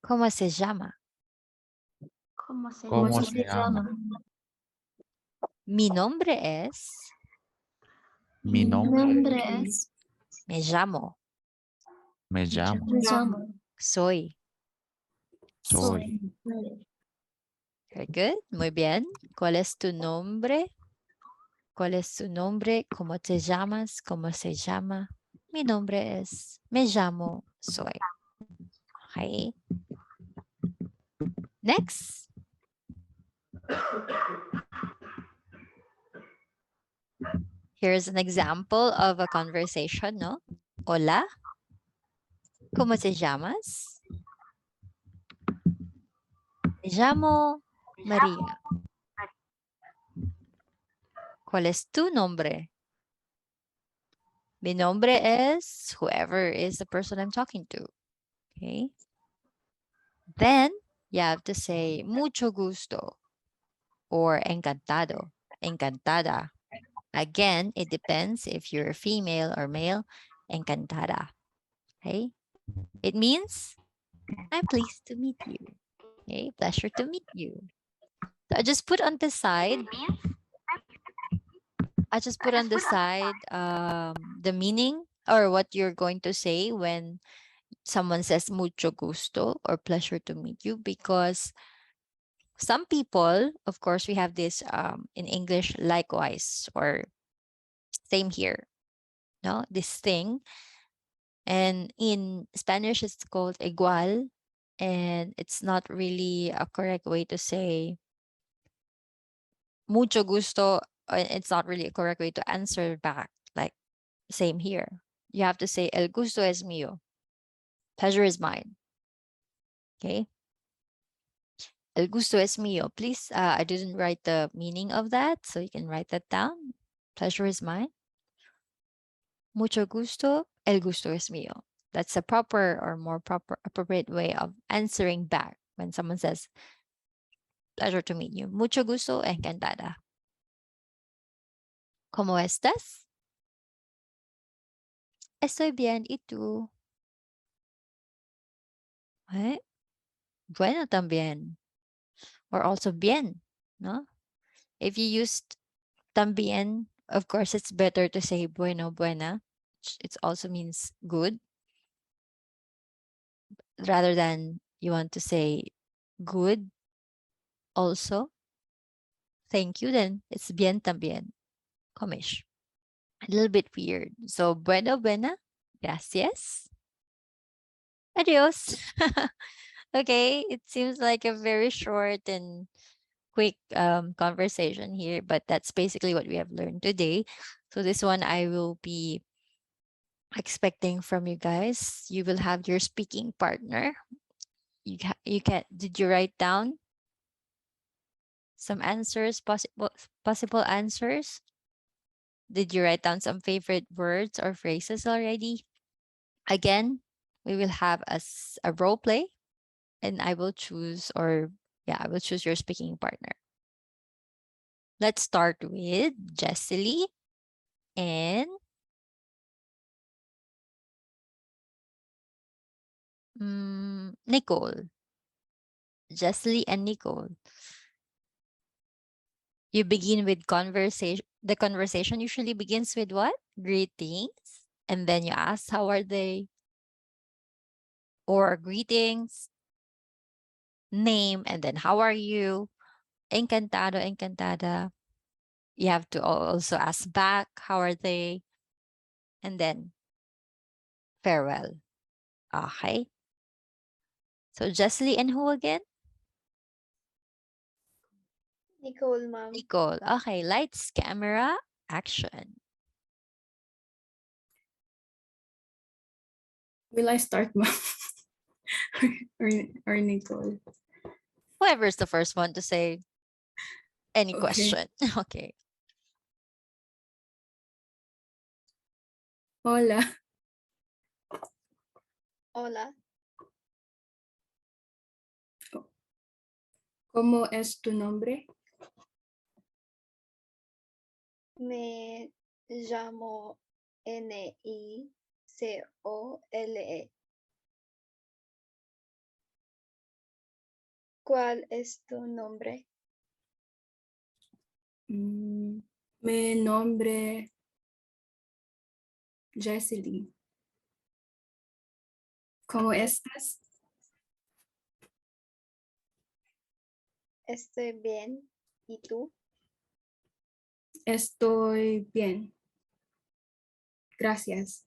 ¿Cómo se llama? ¿Cómo se ¿Cómo llama? se llama? Mi nombre es. Mi Mi nombre nombre es. Me llamo. me llamo. Me llamo. Soy. Soy. Very good. Muy bien. ¿Cuál es tu nombre? ¿Cuál es tu nombre? ¿Cómo te llamas? ¿Cómo se llama? Mi nombre es. Me llamo. Soy. Okay. Next. Here's an example of a conversation, no? Hola. ¿Cómo te llamas? Me llamo María. ¿Cuál es tu nombre? Mi nombre es whoever is the person I'm talking to. Okay. Then you have to say mucho gusto or encantado, encantada. Again, it depends if you're female or male. Encantada. Okay. It means I'm pleased to meet you. Okay. Pleasure to meet you. So I just put on the side. The meaning or what you're going to say when someone says mucho gusto or pleasure to meet you, because some people, of course, we have this in English, likewise, or same here, no, this thing. And in Spanish, it's called igual. And it's not really a correct way to say mucho gusto. It's not really a correct way to answer back, like same here. You have to say el gusto es mío. Pleasure is mine. Okay. El gusto es mío. Please, I didn't write the meaning of that, so you can write that down. Pleasure is mine. Mucho gusto. El gusto es mío. That's a proper or more proper, appropriate way of answering back when someone says, pleasure to meet you. Mucho gusto, encantada. ¿Cómo estás? Estoy bien. ¿Y tú? ¿Eh? Bueno también. Or also bien, no? If you used también, of course, it's better to say bueno, buena. It also means good, rather than you want to say good also. Thank you, then it's bien también. Komisch. A little bit weird. So, bueno, buena. Gracias. Adios. Okay, it seems like a very short and quick conversation here, but that's basically what we have learned today. So this one I will be expecting from you guys. You will have your speaking partner. You can, did you write down some answers, possible answers? Did you write down some favorite words or phrases already? Again, we will have a role play, and I will choose, I will choose your speaking partner. Let's start with Jessie and Nicole. Jessie and Nicole. You begin with conversation. The conversation usually begins with what? Greetings. And then you ask, how are they? Or greetings, name, and then how are you? Encantado, encantada. You have to also ask back, how are they? And then farewell. Okay. So Jessie and who again? Nicole, ma'am. Nicole. Okay, lights, camera, action. Will I start, ma'am? or Nicole? Whoever's the first one to say any Okay. question. Okay. Hola. Hola. ¿Cómo es tu nombre? Me llamo Nicole. ¿Cuál es tu nombre? Mi nombre Jessie. ¿Cómo estás? Estoy bien. ¿Y tú? Estoy bien. Gracias.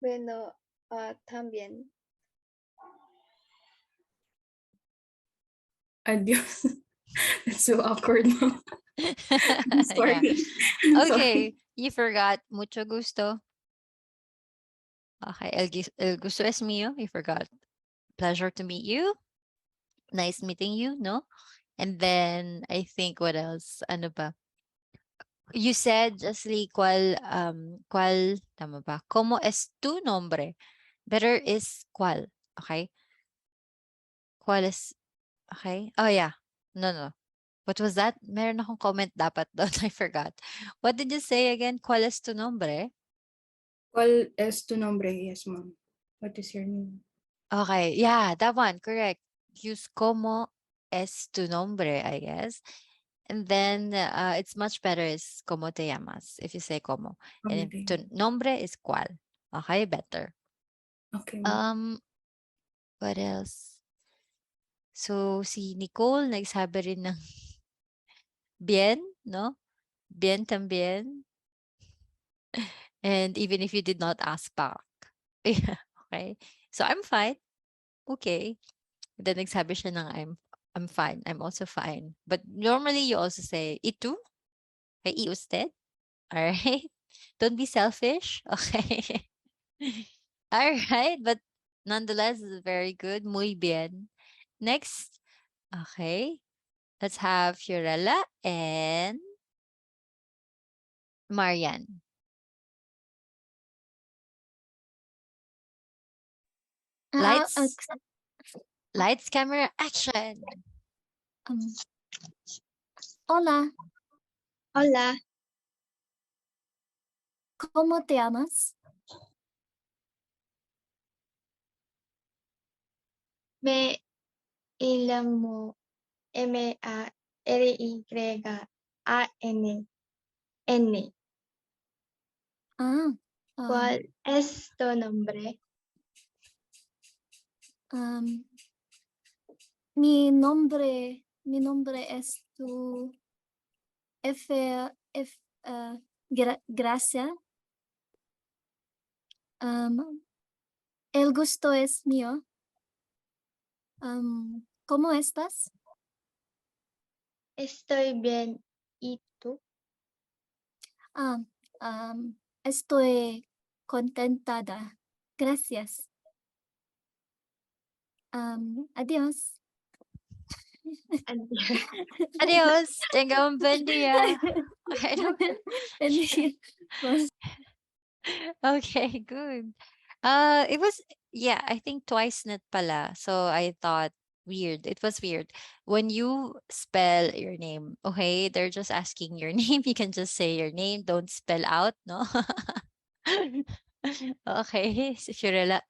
Bueno, también. Adios. That's so awkward, ma'am. I'm sorry. Yeah. I'm Okay, sorry. you forgot mucho gusto. Okay, el gusto es mío. You forgot. Pleasure to meet you. Nice meeting you, no? And then I think what else? Ano ba? You said, Jasly, tama ba? ¿Cómo es tu nombre? Better is ¿cuál? Okay? ¿Cuál es, okay? Oh, yeah. No. What was that? Meron akong comment dapat doon. I forgot. What did you say again? ¿Cuál es tu nombre? ¿Cuál es tu nombre? Yes, ma'am. What is your name? Okay, yeah, that one, correct. Use como es tu nombre, I guess. And then it's much better is como te llamas if you say como. And if Okay. tu nombre is cuál. Okay, better. Okay, ma'am. What else? So si Nicole nagsabi rin ng bien, no? Bien también. And even if you did not ask back. Yeah, okay. So I'm fine. Okay. Then nagsabi siya ng I'm fine. I'm also fine. But normally you also say itu. Okay, y usted. All right. Don't be selfish. Okay. All right. But nonetheless, it's very good. Muy bien. Next. Okay. Let's have Fiorella and Marian. Lights, lights, camera, action. Hola, Hola, ¿cómo te llamas? me llamo Maryan. Ah, ¿Cuál es tu nombre? mi nombre es tu Gracia. El gusto es mío. ¿Cómo estás? Estoy bien. ¿Y tú? Estoy contentada. Gracias. Adiós. Adiós. Adios. Tenga un buen día. I don't Okay, good. It was, yeah, I think twice net pala. So I thought weird. It was weird. When you spell your name, okay, they're just asking your name. You can just say your name. Don't spell out, no? Okay, so Fiorella,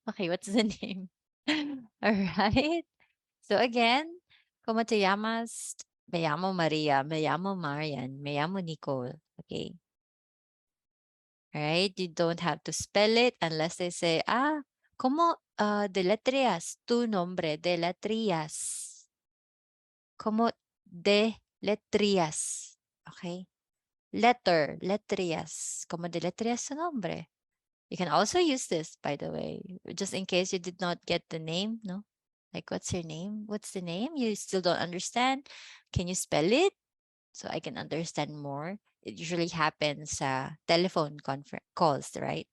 okay, what's the name? All right. So again, ¿cómo te llamas? Me llamo Maria. Me llamo Marian. Me llamo Nicole. Okay. Right? You don't have to spell it unless they say, ¿cómo deletreas tu nombre? Deletreas. ¿Cómo deletreas? Okay. Letreas. ¿Cómo deletreas tu nombre? You can also use this, by the way, just in case you did not get the name, no? Like, what's your name? What's the name? You still don't understand? Can you spell it so I can understand more? It usually happens telephone calls, right?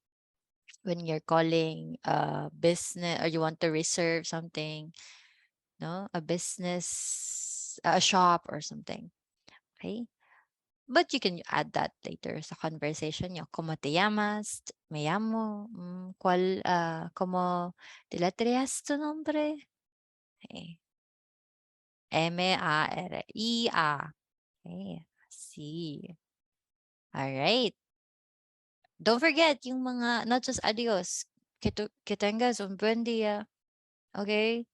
When you're calling a business or you want to reserve something, no, a business, a shop or something. Okay. But you can add that later sa conversation nyo. ¿Cómo te llamas? Me llamo. ¿Cómo deletreas tu nombre? Okay. Maria. Okay. See. All right. Don't forget yung mga, not just adios. Que tengas un buen día. Okay?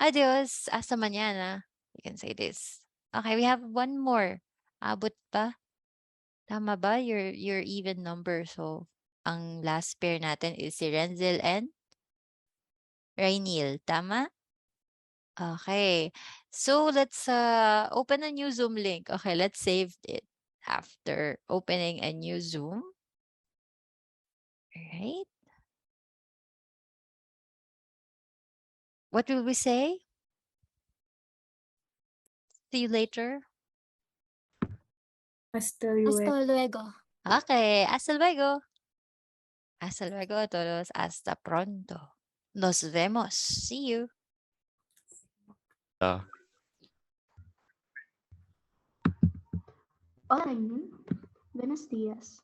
Adios. Hasta mañana. You can say this. Okay, we have one more. Abot pa? Tama ba? Your even number. So, ang last pair natin is si Renzel and Rainiel. Tama? Okay. So, let's open a new Zoom link. Okay, let's save it after opening a new Zoom. All right. What will we say? See you later. Hasta luego. Hasta luego. Okay, hasta luego. Hasta luego a todos. Hasta pronto. Nos vemos. See you. Hola, Rainiel. Buenos días.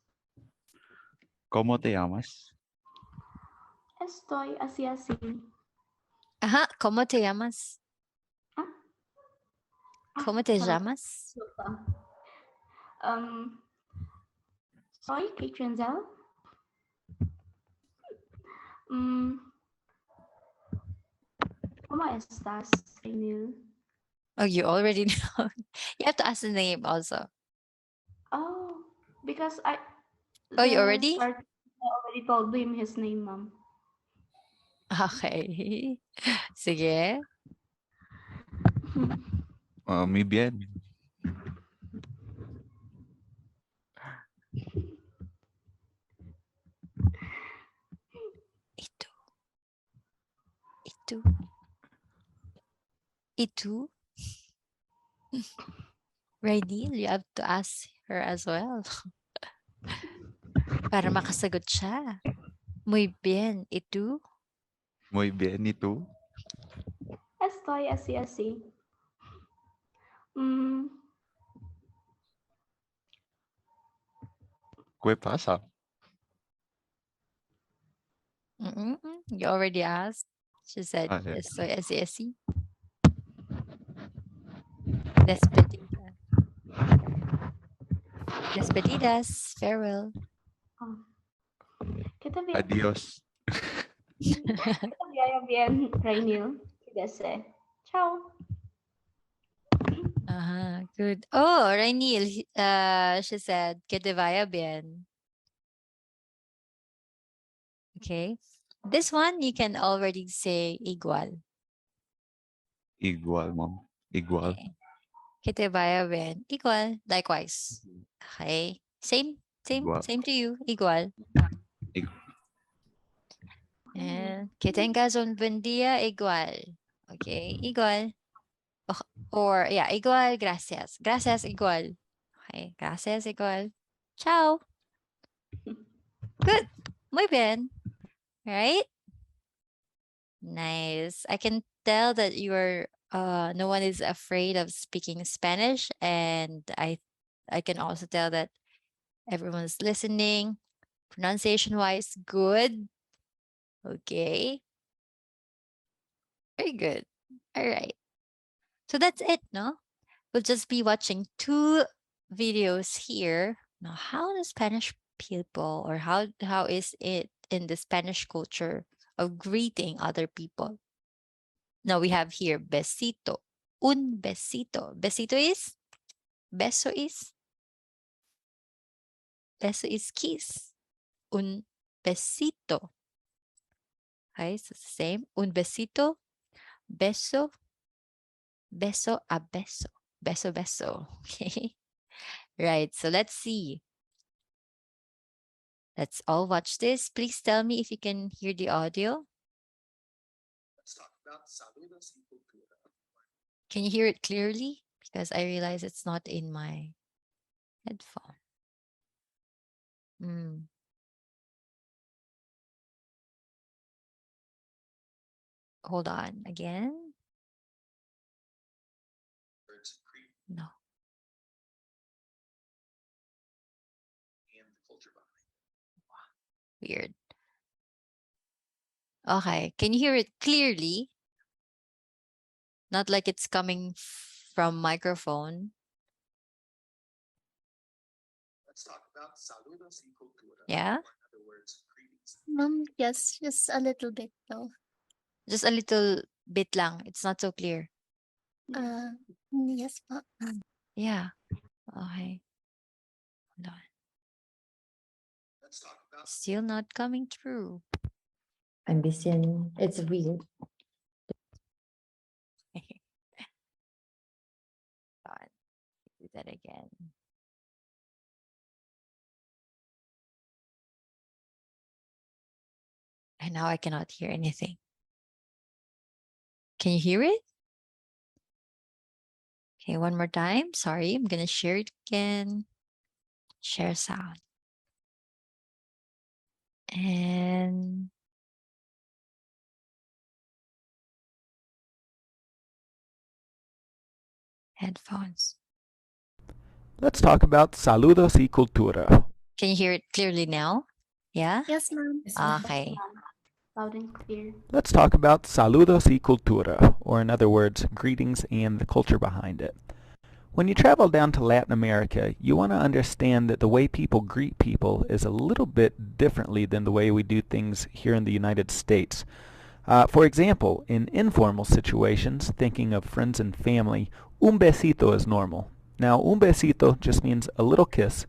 ¿Cómo te llamas? Estoy así. Ajá, ¿cómo te llamas? Ah, ¿Cómo te salah. llamas? Lupa. Soy Kitrenzel. ¿Cómo estás, Rainiel? Oh, you already know. You have to ask the name also. Oh, because Oh, you the already? start I already told him his name, ma'am. Okay. Sige. Muy bien. Itu. Itu. Itu. Rainiel, you have to ask her as well. Para makasagot siya. Muy bien. Itu. Muy bien. ¿Y tú? Estoy así. Mm, ¿Qué pasa? You already asked. She said, Ah, yeah. estoy así. Despedida. Despedidas. Farewell. oh. Que te Adiós. vaya bien, Rainiel. Cuídese. Ciao. Good. Oh, Rainiel, she said, que te vaya bien. Okay. This one, you can already say igual. Igual, mom. Igual. Okay. Que te vaya bien. Igual. Likewise. Okay. Same Igual. to you. Igual. Ig- And que tengas un buen día. Igual. Okay. Igual. Or, yeah, igual. Gracias. Gracias. Igual. Okay. Gracias. Igual. Ciao. Good. Muy bien. Right? Nice. I can tell that no one is afraid of speaking Spanish, and I can also tell that everyone's listening. Pronunciation wise, good. Okay. Very good. All right. So that's it, no? We'll just be watching 2 videos here. Now, how the Spanish people, or how is it in the Spanish culture of greeting other people? Now we have here besito. Un besito. Beso is kiss. Un besito. Okay, so it's the same. Un besito, beso, beso a beso. Beso, beso. Okay. Right. So let's see. Let's all watch this. Please tell me if you can hear the audio. Can you hear it clearly? Because I realize it's not in my headphone. Hold on again. No. Weird. Okay. Can you hear it clearly? Not like it's coming from microphone. Yeah? Yes, just a little bit though. Just a little bit lang. It's not so clear. Yes po. Yeah. Okay. Hold on. Still not coming through. Ambition. It's weird. God. Do that again. And now I cannot hear anything. Can you hear it? Okay, one more time. Sorry, I'm gonna share it again. Share sound. And headphones. Let's talk about saludos y cultura. Can you hear it clearly now? Yeah? Yes, ma'am. Yes, ma'am. Okay. Loud and clear. Let's talk about saludos y cultura, or in other words, greetings and the culture behind it. When you travel down to Latin America, you want to understand that the way people greet people is a little bit differently than the way we do things here in the United States. For example, in informal situations, thinking of friends and family, un besito is normal. Now, un besito just means a little kiss.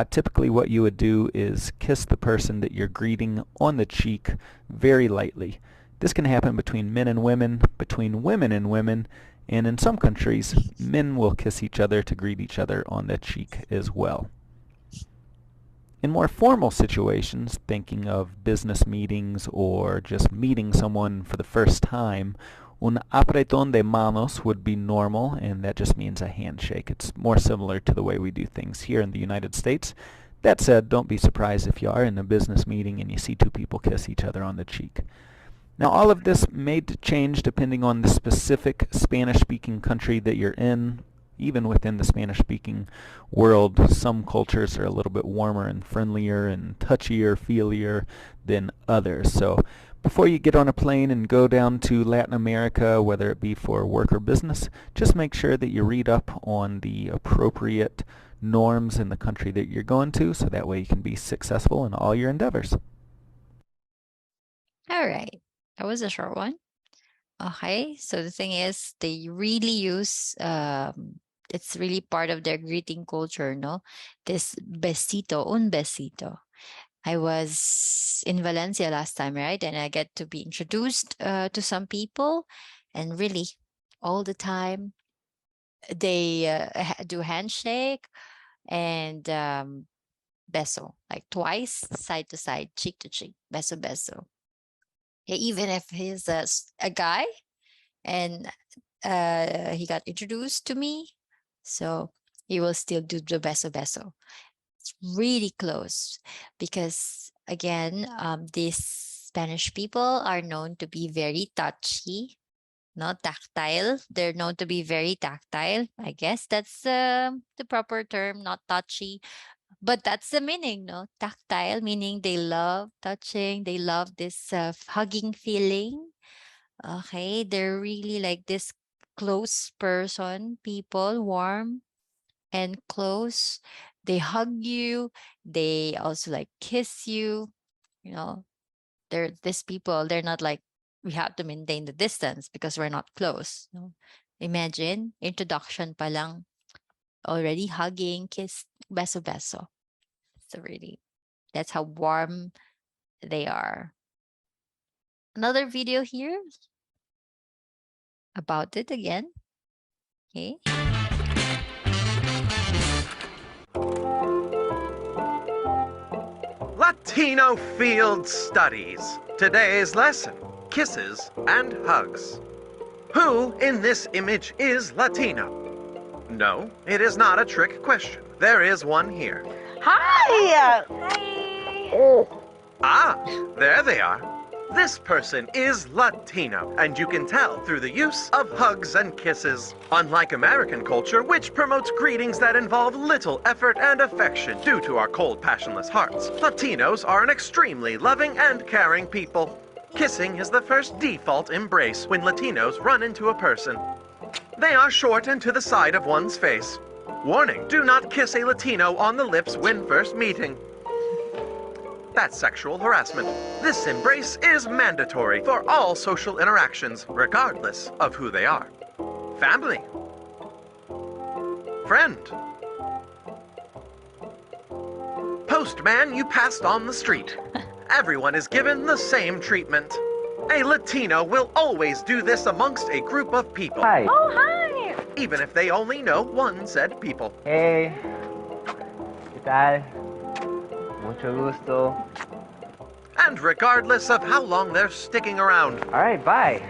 Typically what you would do is kiss the person that you're greeting on the cheek very lightly. This can happen between men and women, between women and women, and in some countries, men will kiss each other to greet each other on the cheek as well. In more formal situations, thinking of business meetings or just meeting someone for the first time, un apretón de manos would be normal, and that just means a handshake. It's more similar to the way we do things here in the United States. That said, don't be surprised if you are in a business meeting and you see two people kiss each other on the cheek. Now, all of this may change depending on the specific Spanish-speaking country that you're in. Even within the Spanish-speaking world, some cultures are a little bit warmer and friendlier and touchier, feelier than others. So before you get on a plane and go down to Latin America, whether it be for work or business, just make sure that you read up on the appropriate norms in the country that you're going to, so that way you can be successful in all your endeavors. All right. That was a short one. Okay. So the thing is, they really use, it's really part of their greeting culture, no? This besito, un besito. I was in Valencia last time, right? And I get to be introduced to some people, and really, all the time, they do handshake and beso, like twice, side to side, cheek to cheek, beso, beso. Even if he's a guy and he got introduced to me, so he will still do the beso, beso. It's really close because, again, these Spanish people are known to be very touchy, no, tactile. They're known to be very tactile. I guess that's the proper term, not touchy. But that's the meaning, no? Tactile, meaning they love touching, they love this hugging feeling. Okay, they're really like this close person, people, warm and close. They hug you, they also like kiss you, you know. They're these people, they're not like we have to maintain the distance because we're not close. No? Imagine, introduction pa lang, already hugging, kiss, beso beso. So really, that's how warm they are. Another video here about it again. Okay. Latino Field Studies. Today's lesson, kisses and hugs. Who in this image is Latino? No, it is not a trick question. There is one here. Hi! Ah, there they are. This person is Latino, and you can tell through the use of hugs and kisses. Unlike American culture, which promotes greetings that involve little effort and affection due to our cold, passionless hearts, Latinos are an extremely loving and caring people. Kissing is the first default embrace when Latinos run into a person. They are short and to the side of one's face. Warning, do not kiss a Latino on the lips when first meeting. That's sexual harassment. This embrace is mandatory for all social interactions, regardless of who they are. Family. Friend. Postman you passed on the street. Everyone is given the same treatment. A Latino will always do this amongst a group of people. Hi. Oh, hi! Even if they only know one said people. Hey. ¿Qué tal? Mucho gusto. And regardless of how long they're sticking around. All right, bye.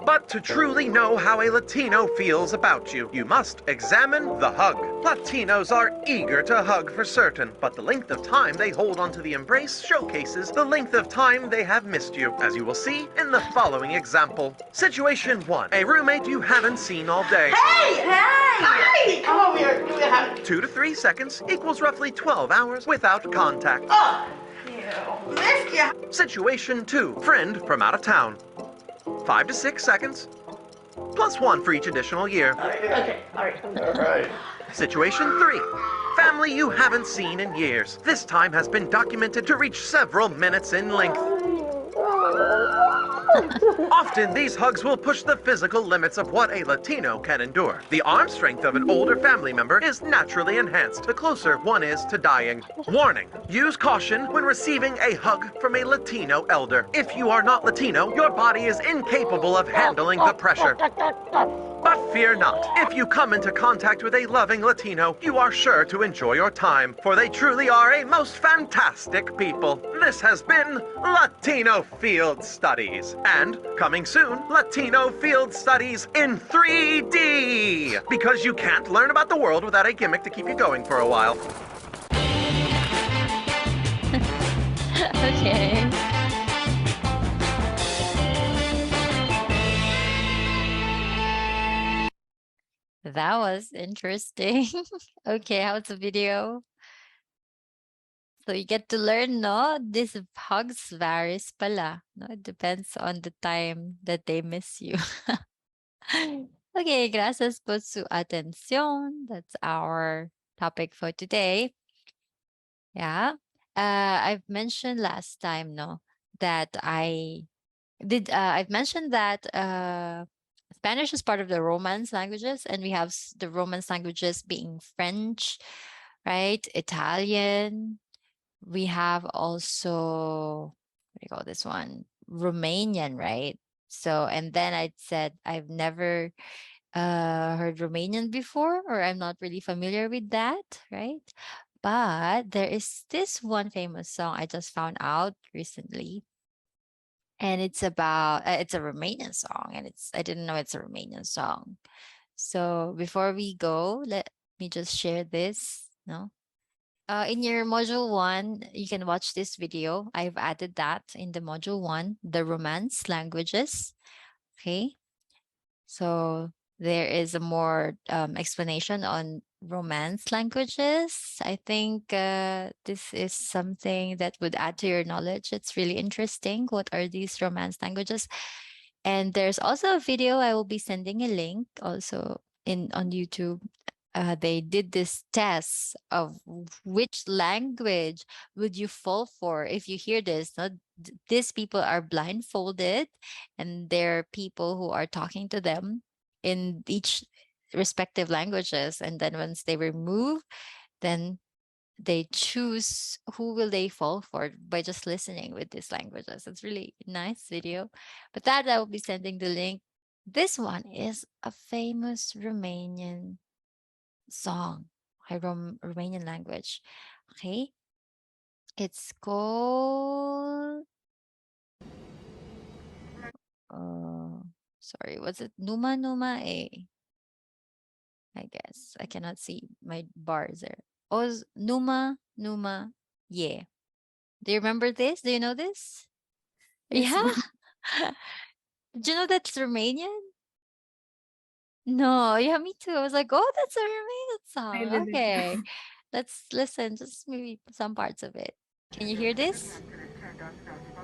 But to truly know how a Latino feels about you, you must examine the hug. Latinos are eager to hug for certain, but the length of time they hold onto the embrace showcases the length of time they have missed you, as you will see in the following example. Situation 1. A roommate you haven't seen all day. Hey! Come over here. Give me a hug. 2 to 3 seconds equals roughly 12 hours without contact. Oh, you. Missed ya. Situation 2. Friend from out of town. 5 to 6 seconds, plus 1 for each additional year. Okay. All right. Situation 3. Family you haven't seen in years. This time has been documented to reach several minutes in length. Often, these hugs will push the physical limits of what a Latino can endure. The arm strength of an older family member is naturally enhanced the closer one is to dying. Warning: use caution when receiving a hug from a Latino elder. If you are not Latino, your body is incapable of handling the pressure. But fear not. If you come into contact with a loving Latino, you are sure to enjoy your time, for they truly are a most fantastic people. This has been Latino Field Studies. And, coming soon, Latino Field Studies in 3D! Because you can't learn about the world without a gimmick to keep you going for a while. Okay. That was interesting. Okay, how's the video? So you get to learn, no? This hugs varies pala. No, it depends on the time that they miss you. Okay, gracias por su atención. That's our topic for today. Yeah. I've mentioned last time, no, that I've mentioned that Spanish is part of the Romance languages, and we have the Romance languages being French, right? Italian. We have also, what do you call this one? Romanian, right? So, and then I said I've never heard Romanian before, or I'm not really familiar with that, right? But there is this one famous song I just found out recently, and it's about it's a Romanian song, and I didn't know it's a Romanian song. So before we go, let me just share this. No, in your module 1, you can watch this video. I've added that in the module 1, the Romance languages. Okay, so there is a more explanation on Romance languages. I think this is something that would add to your knowledge. It's really interesting. What are these Romance languages? And there's also a video. I will be sending a link also on YouTube. They did this test of which language would you fall for if you hear this. No? These people are blindfolded, and there are people who are talking to them in each respective languages, and then once they remove, then they choose who will they fall for by just listening with these languages. It's really nice video, but that I will be sending the link. This one is a famous Romanian song, Romanian language. Okay, it's called sorry, was it Numa Numa A? I guess I cannot see my bars there. Oz Numa Numa Yeah. Do you remember this? Do you know this? Yes, Yeah. Did you know that's Romanian? No, yeah, me too. I was like, oh, that's a Romanian I song. didn't. Okay, let's listen, just maybe some parts of it. Can you hear this?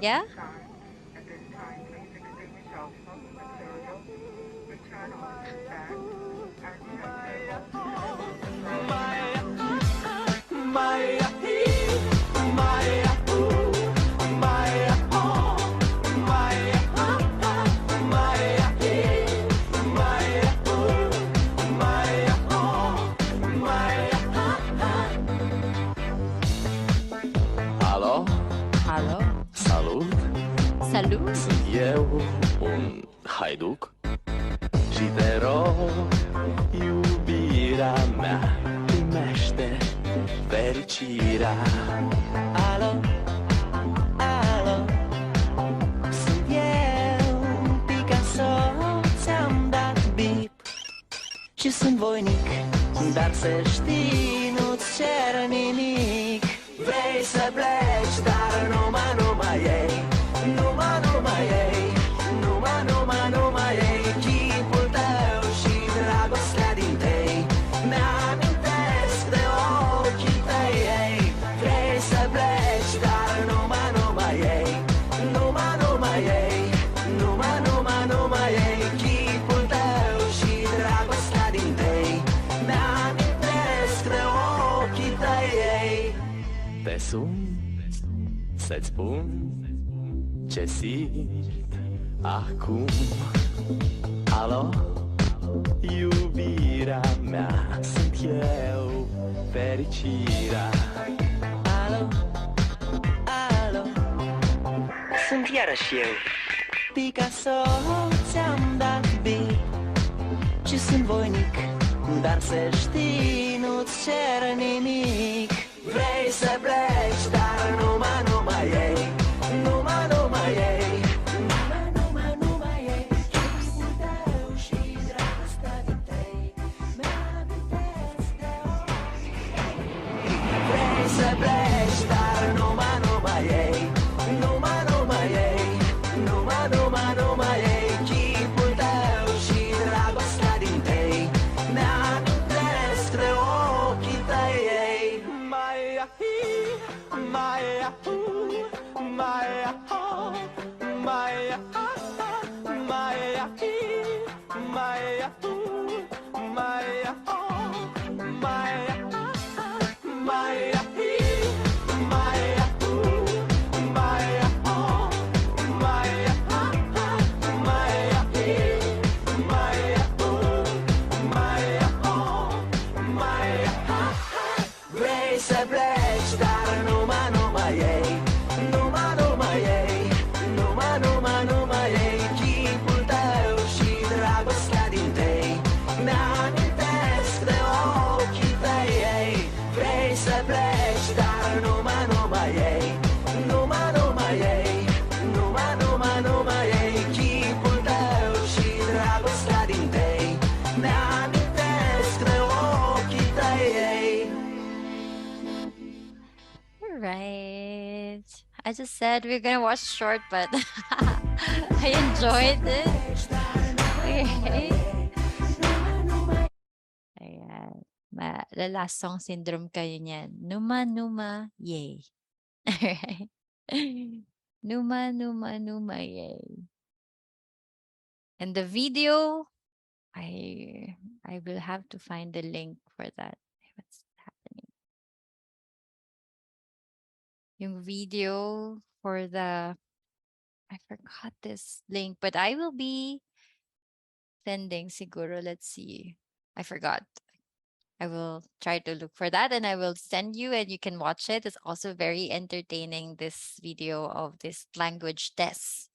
Yeah? Alo, Hello? salut! Salut? Sunt eu, un haiduc și te rog, iubirea mea, primește fericirea. Alo, alo, sunt eu, Picasso. Și sunt voinic, dar să știi, nu-ți cer nimic. Vrei să pleci, dar numai ei, numai ei, numai ei. Chipul tău și dragostea din tei mi-amintesc de ochii tăi, ei. Vrei să pleci, dar numai ei, numai ei, numai ei. Chipul tău și dragostea din tei mi-amintesc de ochii tăi, ei. Te sun să-ți spun ce simt acum. Alo, iubirea mea, sunt eu, fericirea. Alo, alo, sunt iarăși eu, Picasso, ți-am dat beat. Și sunt voinic, dar să știi, nu-ți cer nimic. Vrei să pleci, dar numai ei, numai ei, numai ei. Chipul tău și dragostea din tei mi-amintesc de ochii tăi. Vrei să pleci, dar numai ei, numai ei, numai ei. Chipul tău și dragostea din tei mi-amintesc de ochii tăi, ei. Mai ahi, mai ahu, mai aho, mai aha, mai ahi, mai ahu, mai aho, mai aha, mai ahi, mai ahu, mai aho, mai aha, mai ahi, mai ahu, mai aho, mai aha. Vrei să pleci, dar numai ei, numai ei, numai ei. Chipul tău și dragostea din tei mi-amintesc de ochii tăi, ei. Vrei să pleci, dar numai ei, numai ei, numai ei. Chipul tău și dragostea din tei mi-amintesc de ochii tăi, ei. All right. I just said we're gonna watch short, but I enjoyed it. Okay. Ayan. The last song syndrome kayo niyan. Numa, yay. Alright. Numa, yay. And the video, I will have to find the link for that. What's happening? Yung video for the, I forgot this link, but I will be sending siguro. Let's see. I forgot. I will try to look for that and I will send you and you can watch it. It's also very entertaining, this video of this language test.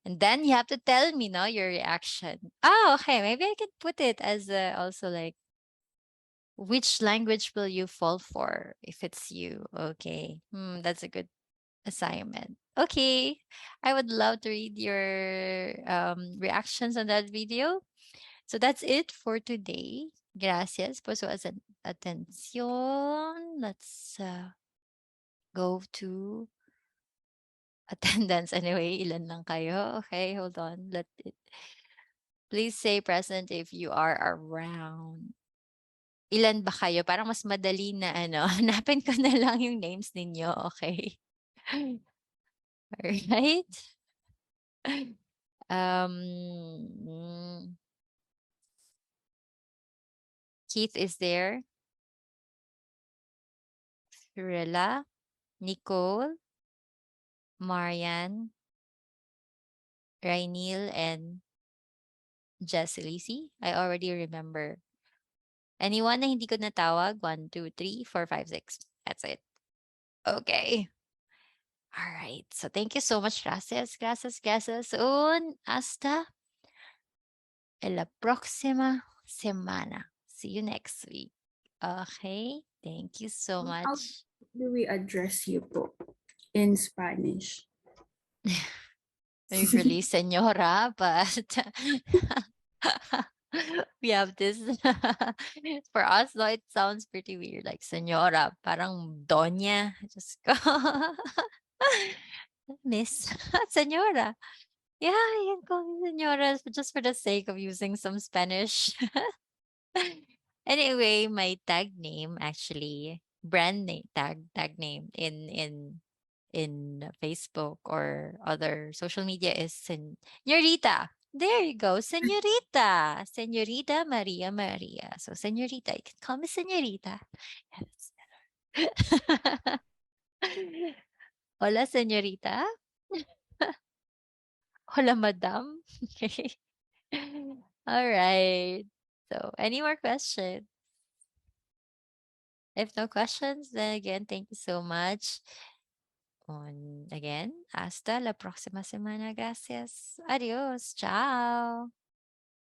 And then you have to tell me, no, your reaction. Oh, okay. Maybe I can put it as also like, which language will you fall for if it's you? Okay. That's a good assignment. Okay. I would love to read your reactions on that video. So that's it for today. Gracias por su atención. Let's go to attendance. Anyway, ilan lang kayo? Okay, hold on. Please say present if you are around. Ilan ba kayo? Parang mas madali na hanapin ko na lang yung names ninyo. Okay. Alright. Keith is there. Firella, Nicole, Marian, Rainil, and Jesselisi. I already remember. Anyone na hindi ko natawag? 1, 2, 3, 4, 5, 6. That's it. Okay. All right. So thank you so much. Gracias. Hasta la próxima semana. See you next week. Okay. Thank you so How much. do we address you po in Spanish? Usually, señora, but We have this for us though it sounds pretty weird like señora parang doña just go miss señora yeah you can call me señora just for the sake of using some Spanish. Anyway, my tag name actually brand name tag name in Facebook or other social media is Señorita. There you go, Señorita. Señorita Maria Maria. So Señorita, you can call me Señorita. Yes. Hola, Señorita. Hola, Madam. Okay. All right. So, any more questions? If no questions, then again, thank you so much. Again, hasta la próxima semana. Gracias. Adiós. Ciao.